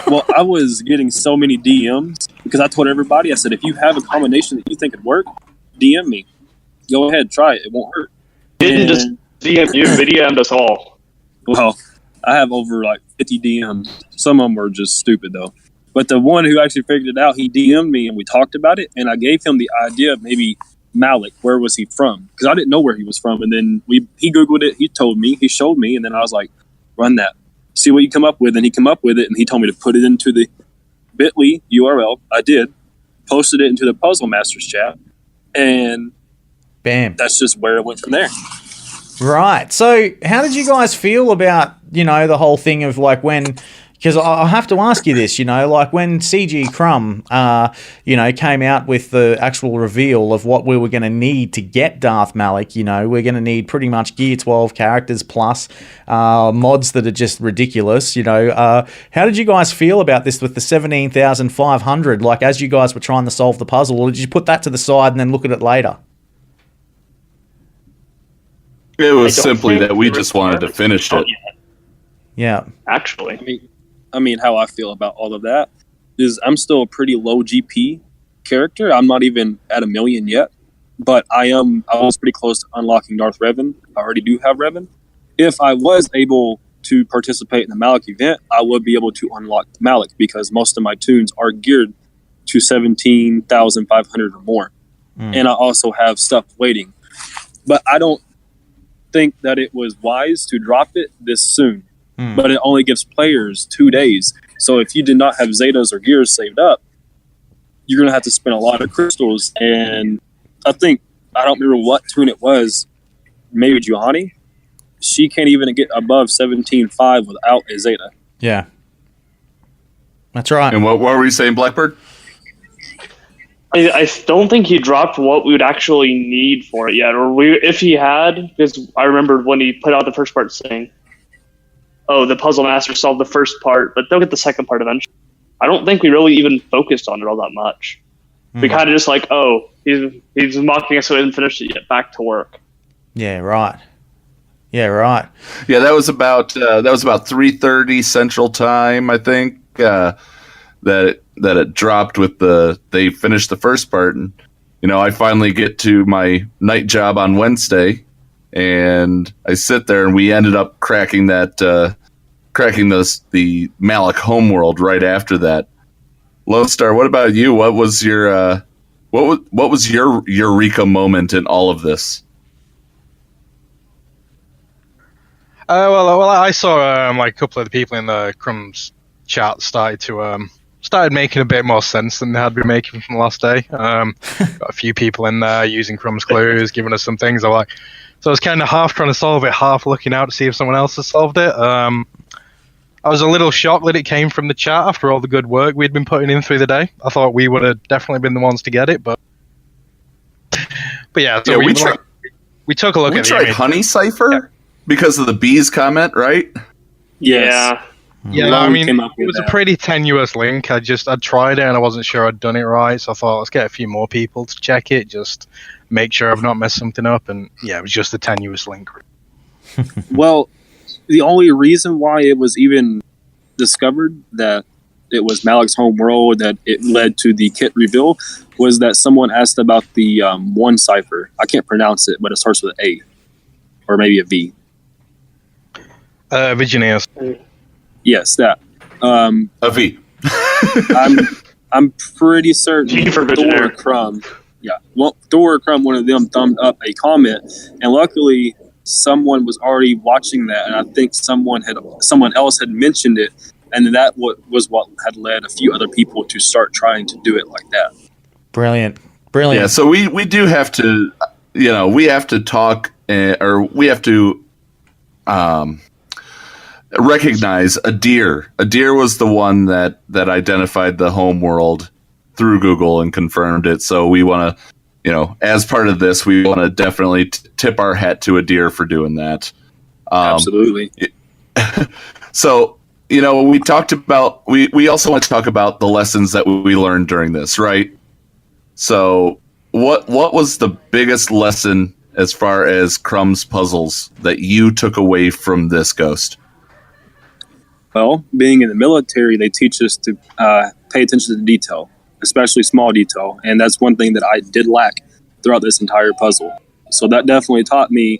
Well, I was getting so many DMs because I told everybody, I said, if you have a combination that you think would work, DM me. Go ahead, try it. It won't hurt. Didn't just DM you, DM'd us all. Well, I have over like 50 DMs. Some of them were just stupid, though. But the one who actually figured it out, he DM'd me and we talked about it. And I gave him the idea of maybe Malik. Where was he from? Because I didn't know where he was from. And then he Googled it. He told me. He showed me. And then I was like, run that. See what you come up with. And he came up with it. And he told me to put it into the bit.ly URL. I did. Posted it into the Puzzlemasters chat. And bam. That's just where it went from there. Right. So how did you guys feel about, the whole thing of like when... Because I have to ask you this, like when CG Crumb, came out with the actual reveal of what we were going to need to get Darth Malik, we're going to need pretty much Gear 12 characters plus mods that are just ridiculous, How did you guys feel about this with the 17,500? Like as you guys were trying to solve the puzzle, or did you put that to the side and then look at it later? It was simply that we just wanted to finish it. Yeah. Actually. I mean, how I feel about all of that is I'm still a pretty low GP character. I'm not even at 1 million yet, but I was pretty close to unlocking Darth Revan. I already do have Revan. If I was able to participate in the Malik event, I would be able to unlock Malik because most of my tunes are geared to 17,500 or more. And I also have stuff waiting. But I don't think that it was wise to drop it this soon. But it only gives players 2 days. So if you did not have Zetas or Gears saved up, you're going to have to spend a lot of crystals. And I don't remember what tune it was, maybe Juhani. She can't even get above 17.5 without a Zeta. Yeah. That's right. And what were you saying, Blackbird? I don't think he dropped what we would actually need for it yet. Or if he had, because I remember when he put out the first part saying, the Puzzlemaster solved the first part, but they'll get the second part eventually. I don't think we really even focused on it all that much. We kind of just like, he's mocking us so we didn't finish it yet, back to work. Yeah, right. Yeah, right. Yeah, that was about 3:30 Central Time, I think. That it dropped with they finished the first part, and I finally get to my night job on Wednesday. And I sit there, and we ended up cracking the Malik homeworld right after that. Lone Star, what about you? What was your eureka moment in all of this? Well, I saw like a couple of the people in the Crumbs chat started making a bit more sense than they had been making from the last day. Got a few people in there using Crumbs clues, giving us some things. So I was kind of half trying to solve it, half looking out to see if someone else has solved it. I was a little shocked that it came from the chat after all the good work we'd been putting in through the day. I thought we would have definitely been the ones to get it, but yeah. So we took a look at it. We tried Honey Cipher because of the bees comment, right? Yeah. Yeah, I mean, it was a pretty tenuous link. I tried it and I wasn't sure I'd done it right, so I thought let's get a few more people to check it, just make sure I've not messed something up. And yeah, it was just a tenuous link. Well, the only reason why it was even discovered that it was Malak's home world, that it led to the kit reveal, was that someone asked about the one cipher. I can't pronounce it, but it starts with an A or maybe a V. Virginius. Yes, that. A V. I'm pretty certain Thor or Crumb. Yeah, well, Thor or Crumb, one of them thumbed up a comment, and luckily someone was already watching that, and I think someone else had mentioned it, and that was what had led a few other people to start trying to do it like that. Brilliant. Yeah, so we do have to, we have to talk, or we have to recognize a deer. A deer was the one that identified the home world through Google and confirmed it. So we want to, as part of this, we want to definitely tip our hat to a deer for doing that. Absolutely. So, we talked about, we also want to talk about the lessons that we learned during this, right? So what was the biggest lesson as far as Crumb's puzzles that you took away from this, Ghost? Well, being in the military, they teach us to pay attention to detail, especially small detail. And that's one thing that I did lack throughout this entire puzzle. So that definitely taught me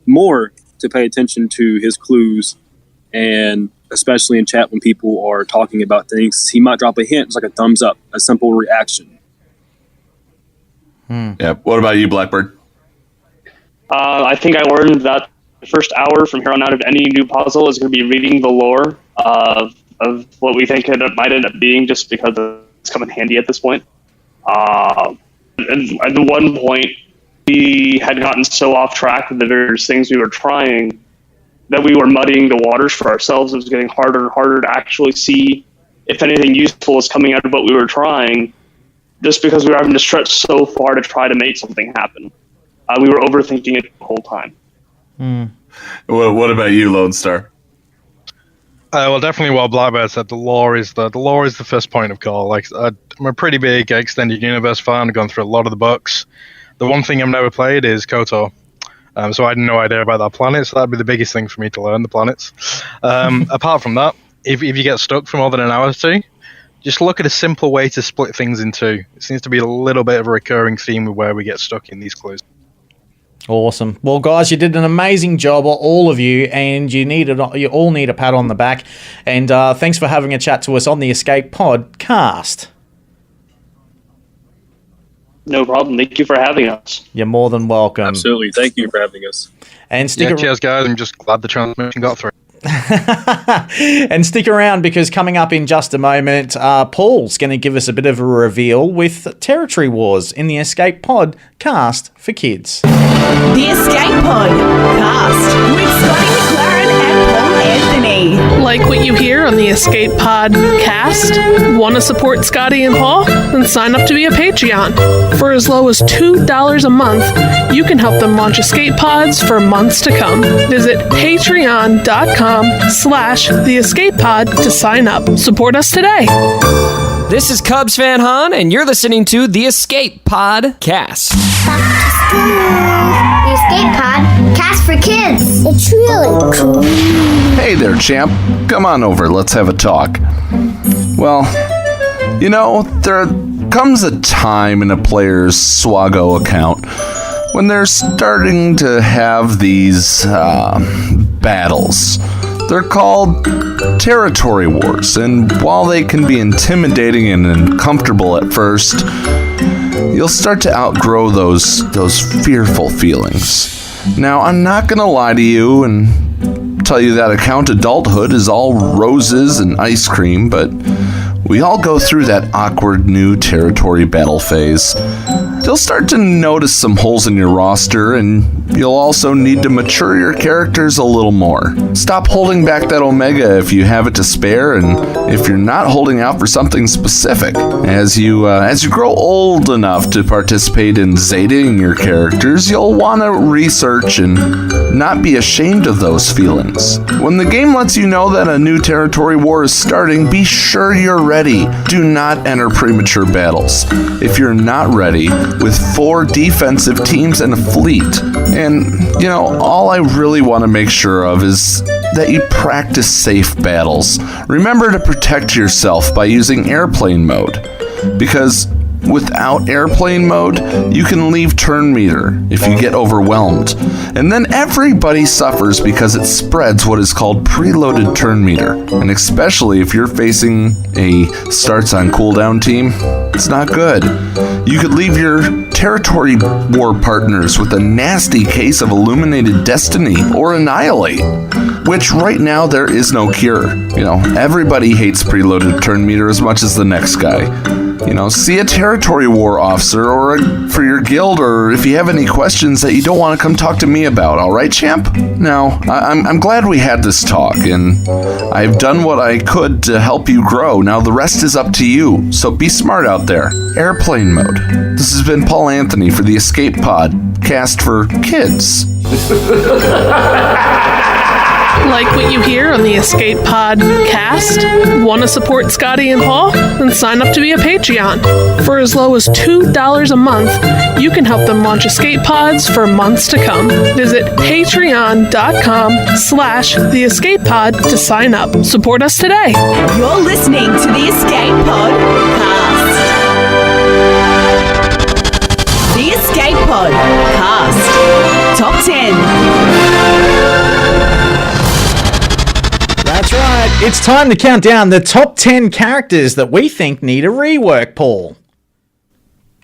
more to pay attention to his clues. And especially in chat when people are talking about things, he might drop a hint, it's like a thumbs up, a simple reaction. Yeah. What about you, Blackbird? I think I learned that the first hour from here on out of any new puzzle is going to be reading the lore of what we think it might end up being, just because it's come in handy at this point. And at one point, we had gotten so off track with the various things we were trying that we were muddying the waters for ourselves. It was getting harder and harder to actually see if anything useful was coming out of what we were trying, just because we were having to stretch so far to try to make something happen. We were overthinking it the whole time. What about you, Lone Star? Well, definitely what Blackbird said, the lore is the first point of call. Like, I'm a pretty big extended universe fan. I've gone through a lot of the books. The one thing I've never played is KOTOR. So I had no idea about that planet, so that'd be the biggest thing for me to learn, the planets. Apart from that, if you get stuck for more than an hour or two, just look at a simple way to split things in two. It seems to be a little bit of a recurring theme with where we get stuck in these clues. Awesome. Well, guys, you did an amazing job, all of you, and you all need a pat on the back. And thanks for having a chat to us on the Escape Podcast. No problem. Thank you for having us. You're more than welcome. Absolutely. Thank you for having us. And cheers, guys. I'm just glad the transmission got through. And stick around, because coming up in just a moment, Paul's going to give us a bit of a reveal with Territory Wars in the Escape Podcast for kids. The Escape Podcast with Scotty, McLaren and Paul Anthony. Like what you hear on the Escape Podcast? Want to support Scotty and Paul? Then sign up to be a Patreon. For as low as $2 a month, you can help them launch Escape Pods for months to come. Visit patreon.com/The Escape Pod to sign up. Support us today. This is Cubs Fan Han, and you're listening to the Escape Podcast. The Escape Pod, cast for kids. It's really cool. Hey there, champ. Come on over. Let's have a talk. Well, there comes a time in a player's SWGOH account when they're starting to have these battles. They're called Territory Wars, and while they can be intimidating and uncomfortable at first, you'll start to outgrow those fearful feelings. Now, I'm not gonna lie to you and tell you that account adulthood is all roses and ice cream, but we all go through that awkward new territory battle phase. you'll start to notice some holes in your roster, and you'll also need to mature your characters a little more. Stop holding back that Omega if you have it to spare, and if you're not holding out for something specific. As you grow old enough to participate in Zetaing your characters, you'll want to research and not be ashamed of those feelings. When the game lets you know that a new territory war is starting, be sure you're ready. Do not enter premature battles if you're not ready with 4 defensive teams and a fleet. And, all I really want to make sure of is that you practice safe battles. Remember to protect yourself by using airplane mode, because without airplane mode, you can leave turn meter if you get overwhelmed. And then everybody suffers because it spreads what is called preloaded turn meter. And especially if you're facing a starts on cooldown team, it's not good. You could leave your territory war partners with a nasty case of illuminated destiny or annihilate, which right now there is no cure. Everybody hates preloaded turn meter as much as the next guy. See a territory war officer for your guild, or if you have any questions that you don't want to come talk to me about, all right, champ? Now, I'm glad we had this talk, and I've done what I could to help you grow. Now the rest is up to you, so be smart out there. Airplane mode. This has been Paul Anthony for the Escape Pod, cast for kids. Like what you hear on the Escape Pod cast? Want to support Scotty and Paul? Then sign up to be a Patreon. For as low as $2 a month, you can help them launch Escape Pods for months to come. Visit patreon.com/The Escape Pod to sign up. Support us today. You're listening to the Escape Pod cast. The Escape Pod cast. Top 10. That's right. It's time to count down the top 10 characters that we think need a rework, Paul.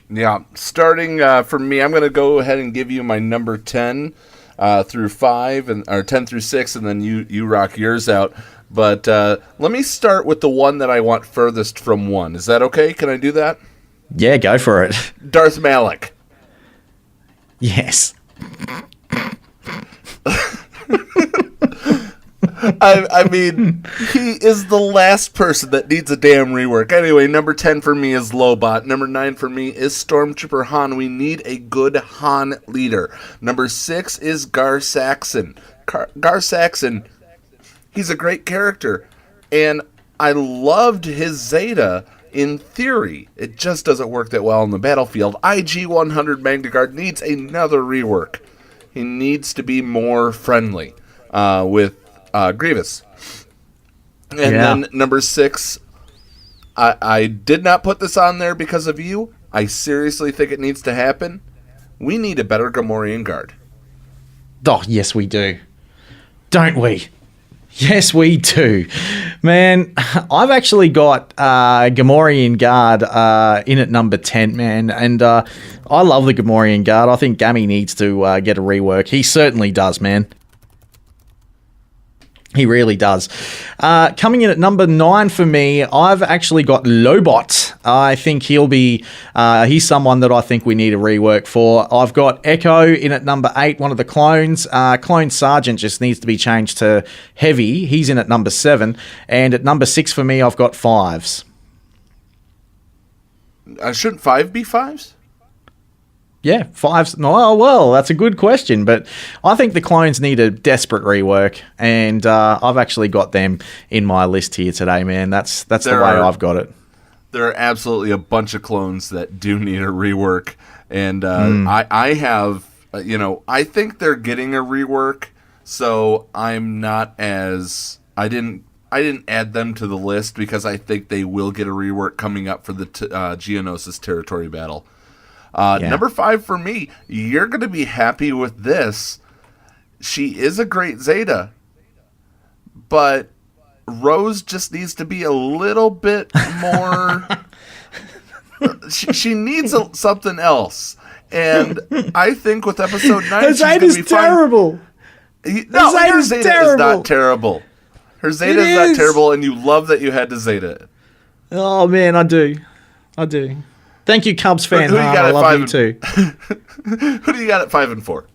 Yeah, starting for me, I'm going to go ahead and give you my number 10 through 5, or 10 through 6, and then you rock yours out. But let me start with the one that I want furthest from 1. Is that okay? Can I do that? Yeah, go for it. Darth Malak. Yes. I mean, he is the last person that needs a damn rework. Anyway, number 10 for me is Lobot. Number 9 for me is Stormtrooper Han. We need a good Han leader. Number 6 is Gar Saxon. Gar Saxon, he's a great character. And I loved his Zeta in theory. It just doesn't work that well on the battlefield. IG-100 Magna Guard needs another rework. He needs to be more friendly with Grievous. And then number 6, I did not put this on there because of you. I seriously think it needs to happen. We need a better Gamorrean Guard. Oh, yes, we do. Don't we? Yes, we do. Man, I've actually got Gamorrean Guard in at number 10, man. And I love the Gamorrean Guard. I think Gammy needs to get a rework. He certainly does, man. He really does. Coming in at number 9 for me, I've actually got Lobot. I think he'll be, he's someone that I think we need a rework for. I've got Echo in at number 8, one of the clones. Clone Sergeant just needs to be changed to Heavy. He's in at number 7. And at number 6 for me, I've got 5s. Shouldn't 5 be 5s? Yeah, 5s. No, well, that's a good question, but I think the clones need a desperate rework, and I've actually got them in my list here today, man. That's the way I've got it. There are absolutely a bunch of clones that do need a rework, and I have, I think they're getting a rework, so I'm not as I didn't add them to the list because I think they will get a rework coming up for the Geonosis territory battle. Number 5 for me, you're going to be happy with this. She is a great Zeta, but Rose just needs to be a little bit more... she needs something else. And I think with episode 9, her Zeta's terrible. No, her Zeta is not terrible. Her Zeta is not terrible, and you love that you had to Zeta. Oh, man, I do. Thank you, Cubs fan. Who you got I at love 5 you too. Who do you got at 5 and 4?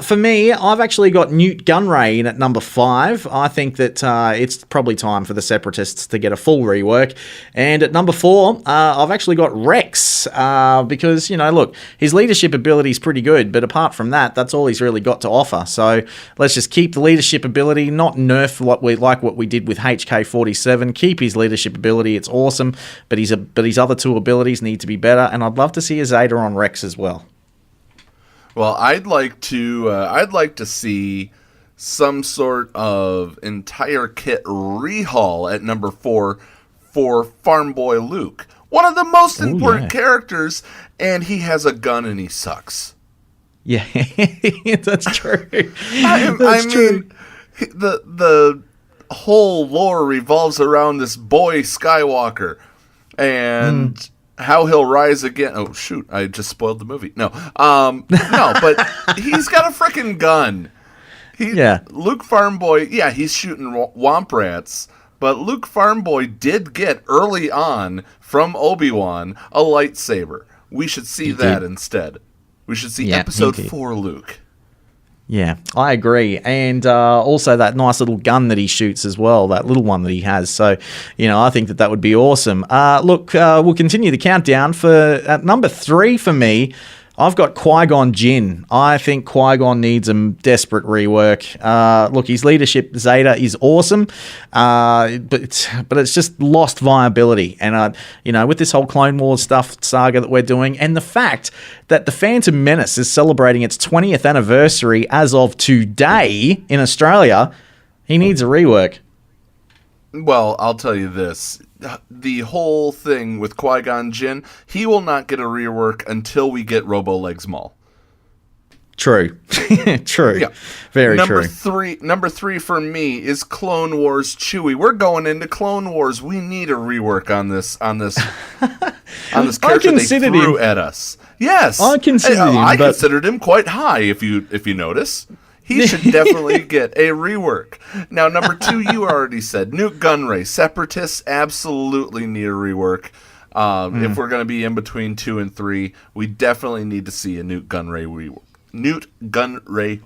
For me, I've actually got Newt Gunray in at number 5. I think that it's probably time for the Separatists to get a full rework. And at number 4, I've actually got Rex because, look, his leadership ability is pretty good, but apart from that, that's all he's really got to offer. So let's just keep the leadership ability, not nerf what we did with HK47. Keep his leadership ability; it's awesome. But his other two abilities need to be better, and I'd love to see a Zeta on Rex as well. Well, I'd like to see some sort of entire kit rehaul at number 4 for Farm Boy Luke, one of the most important characters, and he has a gun and he sucks. Yeah, that's true. I mean, the whole lore revolves around this boy Skywalker, and how he'll rise again. Oh shoot! I just spoiled the movie. No, but he's got a freaking gun. Luke Farmboy. Yeah, he's shooting womp rats. But Luke Farmboy did get early on from Obi-Wan a lightsaber. We should see that instead. We should see Episode 4 Luke. Yeah, I agree. And also that nice little gun that he shoots as well, that little one that he has. So, I think that would be awesome. Look, we'll continue the countdown. At number 3 for me, I've got Qui-Gon Jinn. I think Qui-Gon needs a desperate rework. Look, his leadership Zeta is awesome, but it's just lost viability. And, with this whole Clone Wars saga that we're doing, and the fact that the Phantom Menace is celebrating its 20th anniversary as of today in Australia, he needs a rework. Well, I'll tell you this. The whole thing with Qui-Gon Jinn, he will not get a rework until we get Robo-Legs Maul. True. True. Yeah. Very true. Number three for me is Clone Wars Chewie. We're going into Clone Wars. We need a rework on this character they threw at us. Yes. I considered him quite high, if you notice. He should definitely get a rework. Now, number 2, you already said. Newt Gunray. Separatists absolutely need a rework. If we're going to be in between 2 and 3, we definitely need to see a Newt Gunray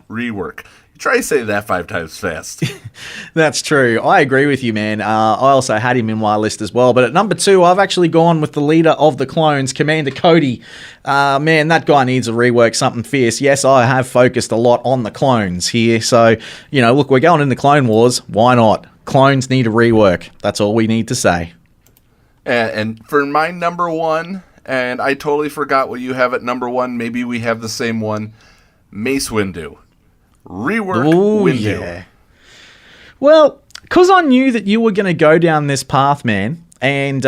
rework. Try to say that 5 times fast. That's true. I agree with you, man. I also had him in my list as well. But at number 2, I've actually gone with the leader of the clones, Commander Cody. Man, that guy needs a rework, something fierce. Yes, I have focused a lot on the clones here. So, look, we're going into Clone Wars. Why not? Clones need a rework. That's all we need to say. And for my number 1, and I totally forgot what you have at number 1. Maybe we have the same one. Mace Windu. Rework Windu. Yeah. Well, because I knew that you were going to go down this path, man, and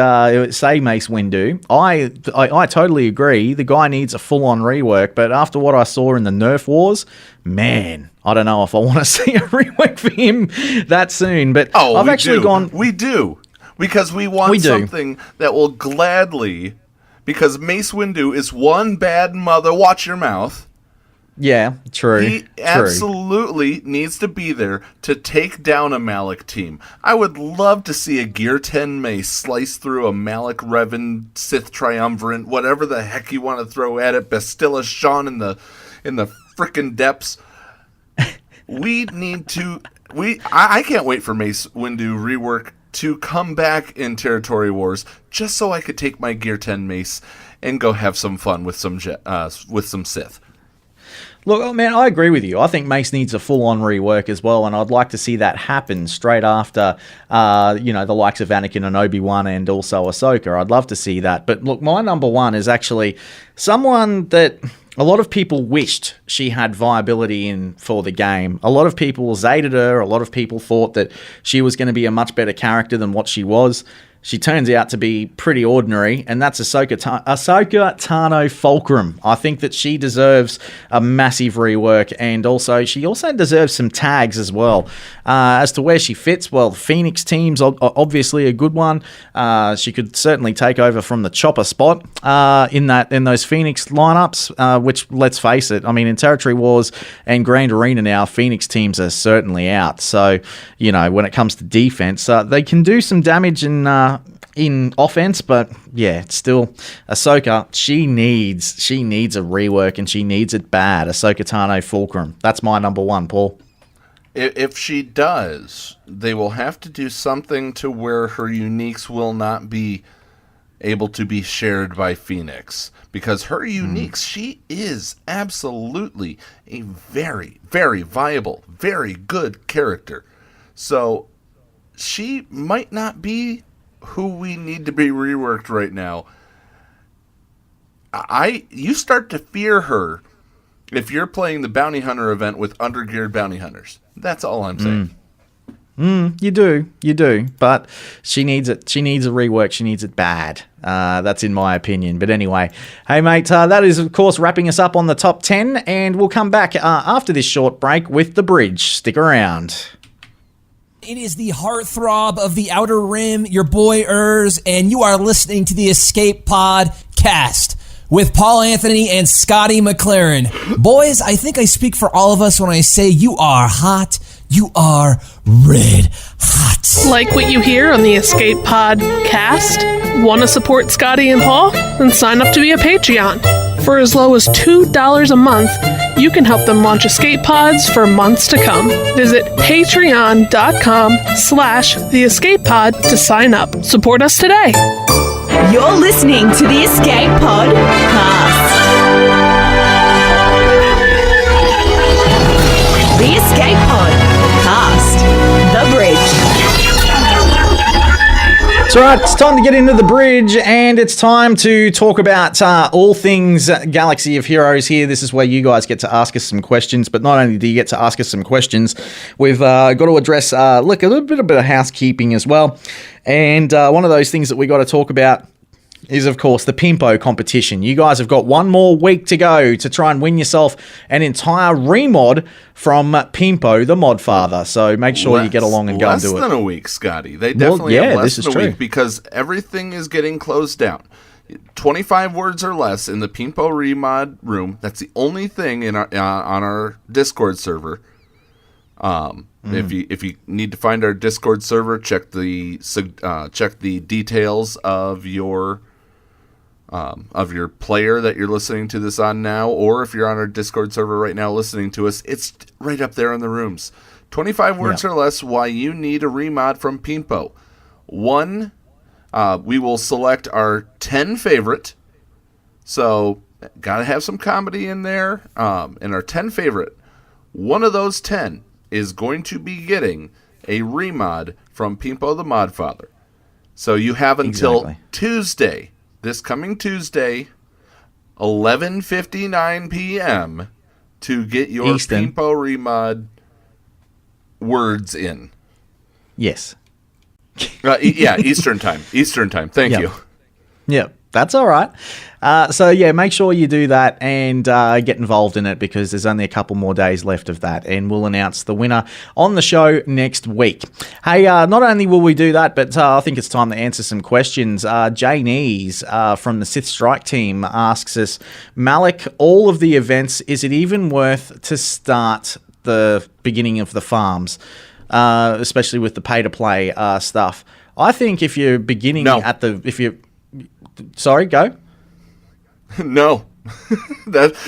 say Mace Windu, I totally agree. The guy needs a full-on rework, but after what I saw in the Nerf Wars, man, I don't know if I want to see a rework for him that soon. But I've actually gone. We do, because we want something that will gladly, because Mace Windu is one bad mother. Watch your mouth. Yeah, true. He absolutely needs to be there to take down a Malak team. I would love to see a Gear 10 Mace slice through a Malak Revan Sith Triumvirate, whatever the heck you want to throw at it, Bastilla Sean in the frickin' depths. We need to... I can't wait for Mace Windu rework to come back in Territory Wars, just so I could take my Gear 10 Mace and go have some fun with some Sith. Look, man, I agree with you. I think Mace needs a full-on rework as well, and I'd like to see that happen straight after, the likes of Anakin and Obi-Wan and also Ahsoka. I'd love to see that. But look, my number 1 is actually someone that a lot of people wished she had viability in for the game. A lot of people zated her. A lot of people thought that she was going to be a much better character than what she was. She turns out to be pretty ordinary, and that's Ahsoka Tano Fulcrum. I think that she deserves a massive rework, and she also deserves some tags as well. As to where she fits, well, the Phoenix team's obviously a good one. She could certainly take over from the Chopper spot in those Phoenix lineups, which, let's face it, I mean, in Territory Wars and Grand Arena now, Phoenix teams are certainly out. So, when it comes to defense, they can do some damage and in offense, but yeah, it's still Ahsoka. She needs a rework, and she needs it bad. Ahsoka Tano Fulcrum. That's my number one, Paul. If she does, they will have to do something to where her uniques will not be able to be shared by Phoenix. Because her uniques, she is absolutely a very, very viable, very good character. So she might not be who we need to be reworked right now. You start to fear her if you're playing the bounty hunter event with undergeared bounty hunters. That's all I'm saying. You do. But she needs it. She needs a rework. She needs it bad. That's in my opinion. But anyway, hey mate, that is of course wrapping us up on the top 10, and we'll come back after this short break with the bridge. Stick around. It is the heartthrob of the Outer Rim, your boy Urs, and you are listening to the Escape Pod Cast with Paul Anthony and Scotty McLaren. Boys, I think I speak for all of us when I say you are hot. You are red hot. Like what you hear on the Escape Pod Cast? Want to support Scotty and Paul? Then sign up to be a Patreon. For as low as $2 a month, you can help them launch escape pods for months to come. Visit patreon.com/The Escape Pod to sign up. Support us today. You're listening to the Escape Pod Cast. The Escape Pod Cast. The Bridge. So right, it's time to get into the bridge, and it's time to talk about all things Galaxy of Heroes here. This is where you guys get to ask us some questions, but not only do you get to ask us some questions, we've got to address, a little bit of housekeeping as well. And one of those things that we got to talk about is, of course, the Pimpo competition. You guys have got one more week to go to try and win yourself an entire remod from Pimpo, the mod father. So make sure you get along and go and do it. Less than a week, Scotty. They definitely have less than a week because everything is getting closed down. 25 words or less in the Pimpo remod room. That's the only thing in our on our Discord server. If you need to find our Discord server, check the details of your player that you're listening to this on now, or if you're on our Discord server right now listening to us, it's right up there in the rooms. 25 words or less why you need a remod from Pimpo. One, we will select our 10 favorite. So, gotta have some comedy in there. And our 10 favorite, one of those 10 is going to be getting a remod from Pimpo the Modfather. So you have until Tuesday, this coming Tuesday, 11:59 p.m. to get your Pimpo remod words in. Yes. Yeah, Eastern time. Eastern time. Thank you. Yep. That's all right. So, yeah, make sure you do that and get involved in it because there's only a couple more days left of that, and we'll announce the winner on the show next week. Hey, not only will we do that, but I think it's time to answer some questions. Janice from the Sith Strike team asks us, Malak, all of the events, is it even worth to start the beginning of the farms, especially with the pay-to-play stuff? I think if you're beginning Sorry, go. No, that's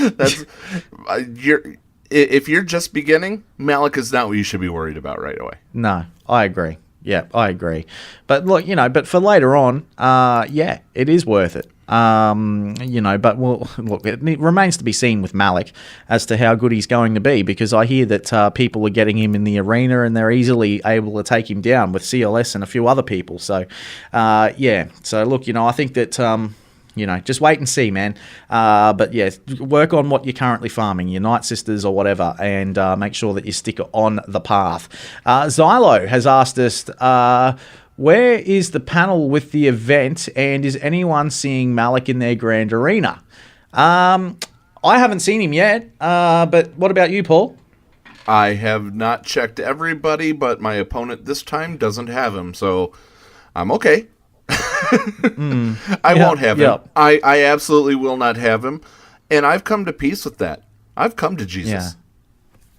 if you're just beginning, Malak is not what you should be worried about right away. No, I agree. Yeah, I agree. But look, but for later on, it is worth it. But look, it remains to be seen with Malak as to how good he's going to be, because I hear that people are getting him in the arena and they're easily able to take him down with CLS and a few other people. So, So look, I think that just wait and see, man. But yeah, work on what you're currently farming, your Night Sisters or whatever, and make sure that you stick on the path. Xylo has asked us, where is the panel with the event, and is anyone seeing Malak in their grand arena? I haven't seen him yet, but what about you, Paul? I have not checked everybody, but my opponent this time doesn't have him, so I'm okay. I won't have him. I absolutely will not have him, and I've come to peace with that. I've come to Jesus.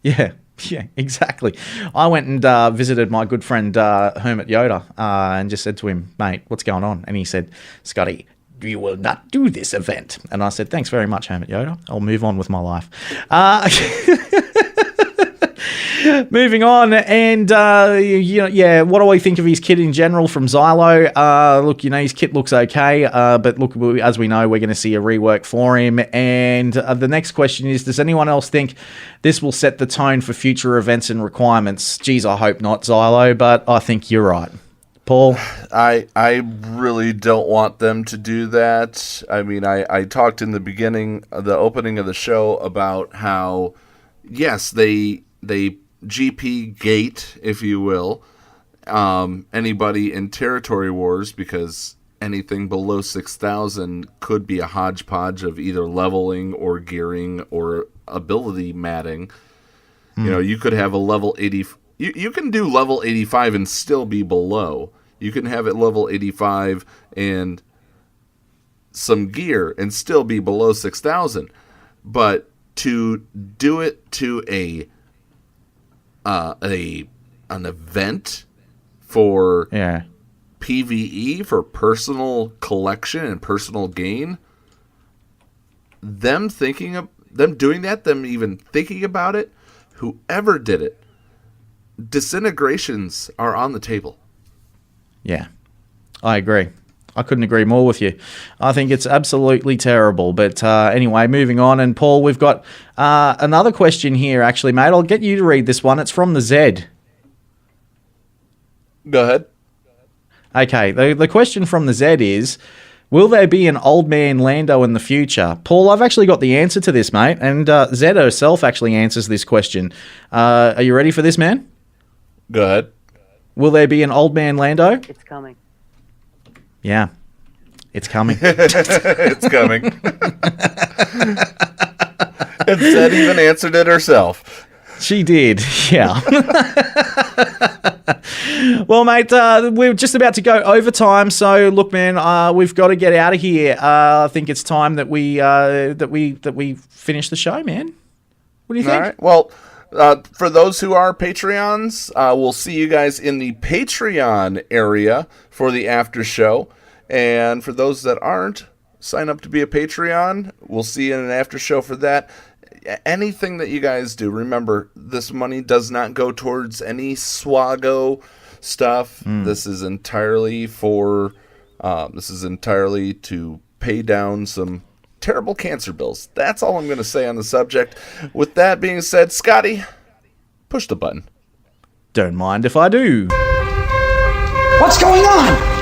Yeah. Yeah, exactly. I went and visited my good friend Hermit Yoda and just said to him, mate, what's going on? And he said, Scotty, you will not do this event. And I said, thanks very much, Hermit Yoda. I'll move on with my life. Moving on, and what do I think of his kit in general from Xylo? Look, his kit looks okay, but look, as we know, we're going to see a rework for him. And the next question is, does anyone else think this will set the tone for future events and requirements? Geez, I hope not, Xylo, but I think you're right. Paul? I really don't want them to do that. I mean, I talked in the opening of the show about how, yes, they GP gate, if you will, anybody in Territory Wars, because anything below 6,000 could be a hodgepodge of either leveling or gearing or ability matting. You could have a level 80. You can do level 85 and still be below. You can have it level 85 and some gear and still be below 6,000. But to do it to an event for PvE, for personal collection and personal gain, them doing that, them even thinking about it, whoever did it, disintegrations are on the table. Yeah, I agree. I couldn't agree more with you. I think it's absolutely terrible. But anyway, moving on. And Paul, we've got another question here, actually, mate. I'll get you to read this one. It's from the Z. Go ahead. Okay, the question from the Z is, will there be an old man Lando in the future? Paul, I've actually got the answer to this, mate. And Z herself actually answers this question. Are you ready for this, man? Go ahead. Will there be an old man Lando? It's coming. Yeah, it's coming. It's coming. And Zed even answered it herself. She did, yeah. Well, mate, we're just about to go overtime, so look, man, we've got to get out of here. I think it's time that we finish the show, man. What do you think? All right. Well, for those who are Patreons, we'll see you guys in the Patreon area for the after show. And for those that aren't, sign up to be a Patreon. We'll see you in an after show for that. Anything that you guys do, remember, this money does not go towards any SWGOH stuff. This is entirely to pay down some terrible cancer bills. That's all I'm going to say on the subject. With that being said, Scotty, push the button. Don't mind if I do. What's going on?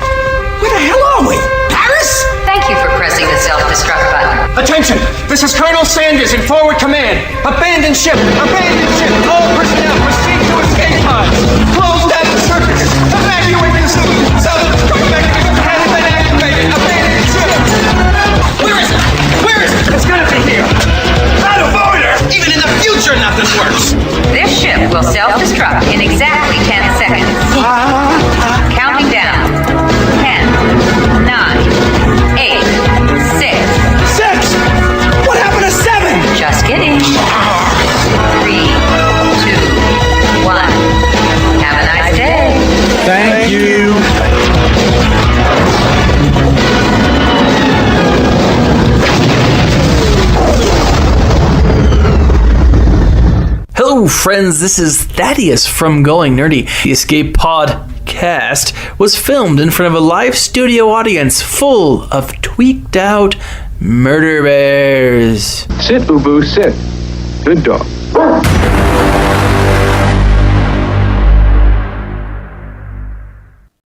Where the hell are we? Paris? Thank you for pressing the self-destruct button. Attention! This is Colonel Sanders in forward command. Abandon ship! Abandon ship! All personnel proceed to escape pods. Close down the circuits. Evacuate the self-destruct mechanism has been activated. Abandon ship! Where is it? Where is it? It's gonna be here. Out of order! Even in the future, nothing works. This ship will self-destruct in exactly 10 seconds. Counting down. 10, 9, 8, 6. 6! What happened to 7? Just kidding. 3, 2, 1. Have a nice day. Thank you. Hello, friends. This is Thaddeus from Going Nerdy. The Escape Podcast was filmed in front of a live studio audience full of tweaked out murder bears. Sit, Boo Boo, sit. Good dog.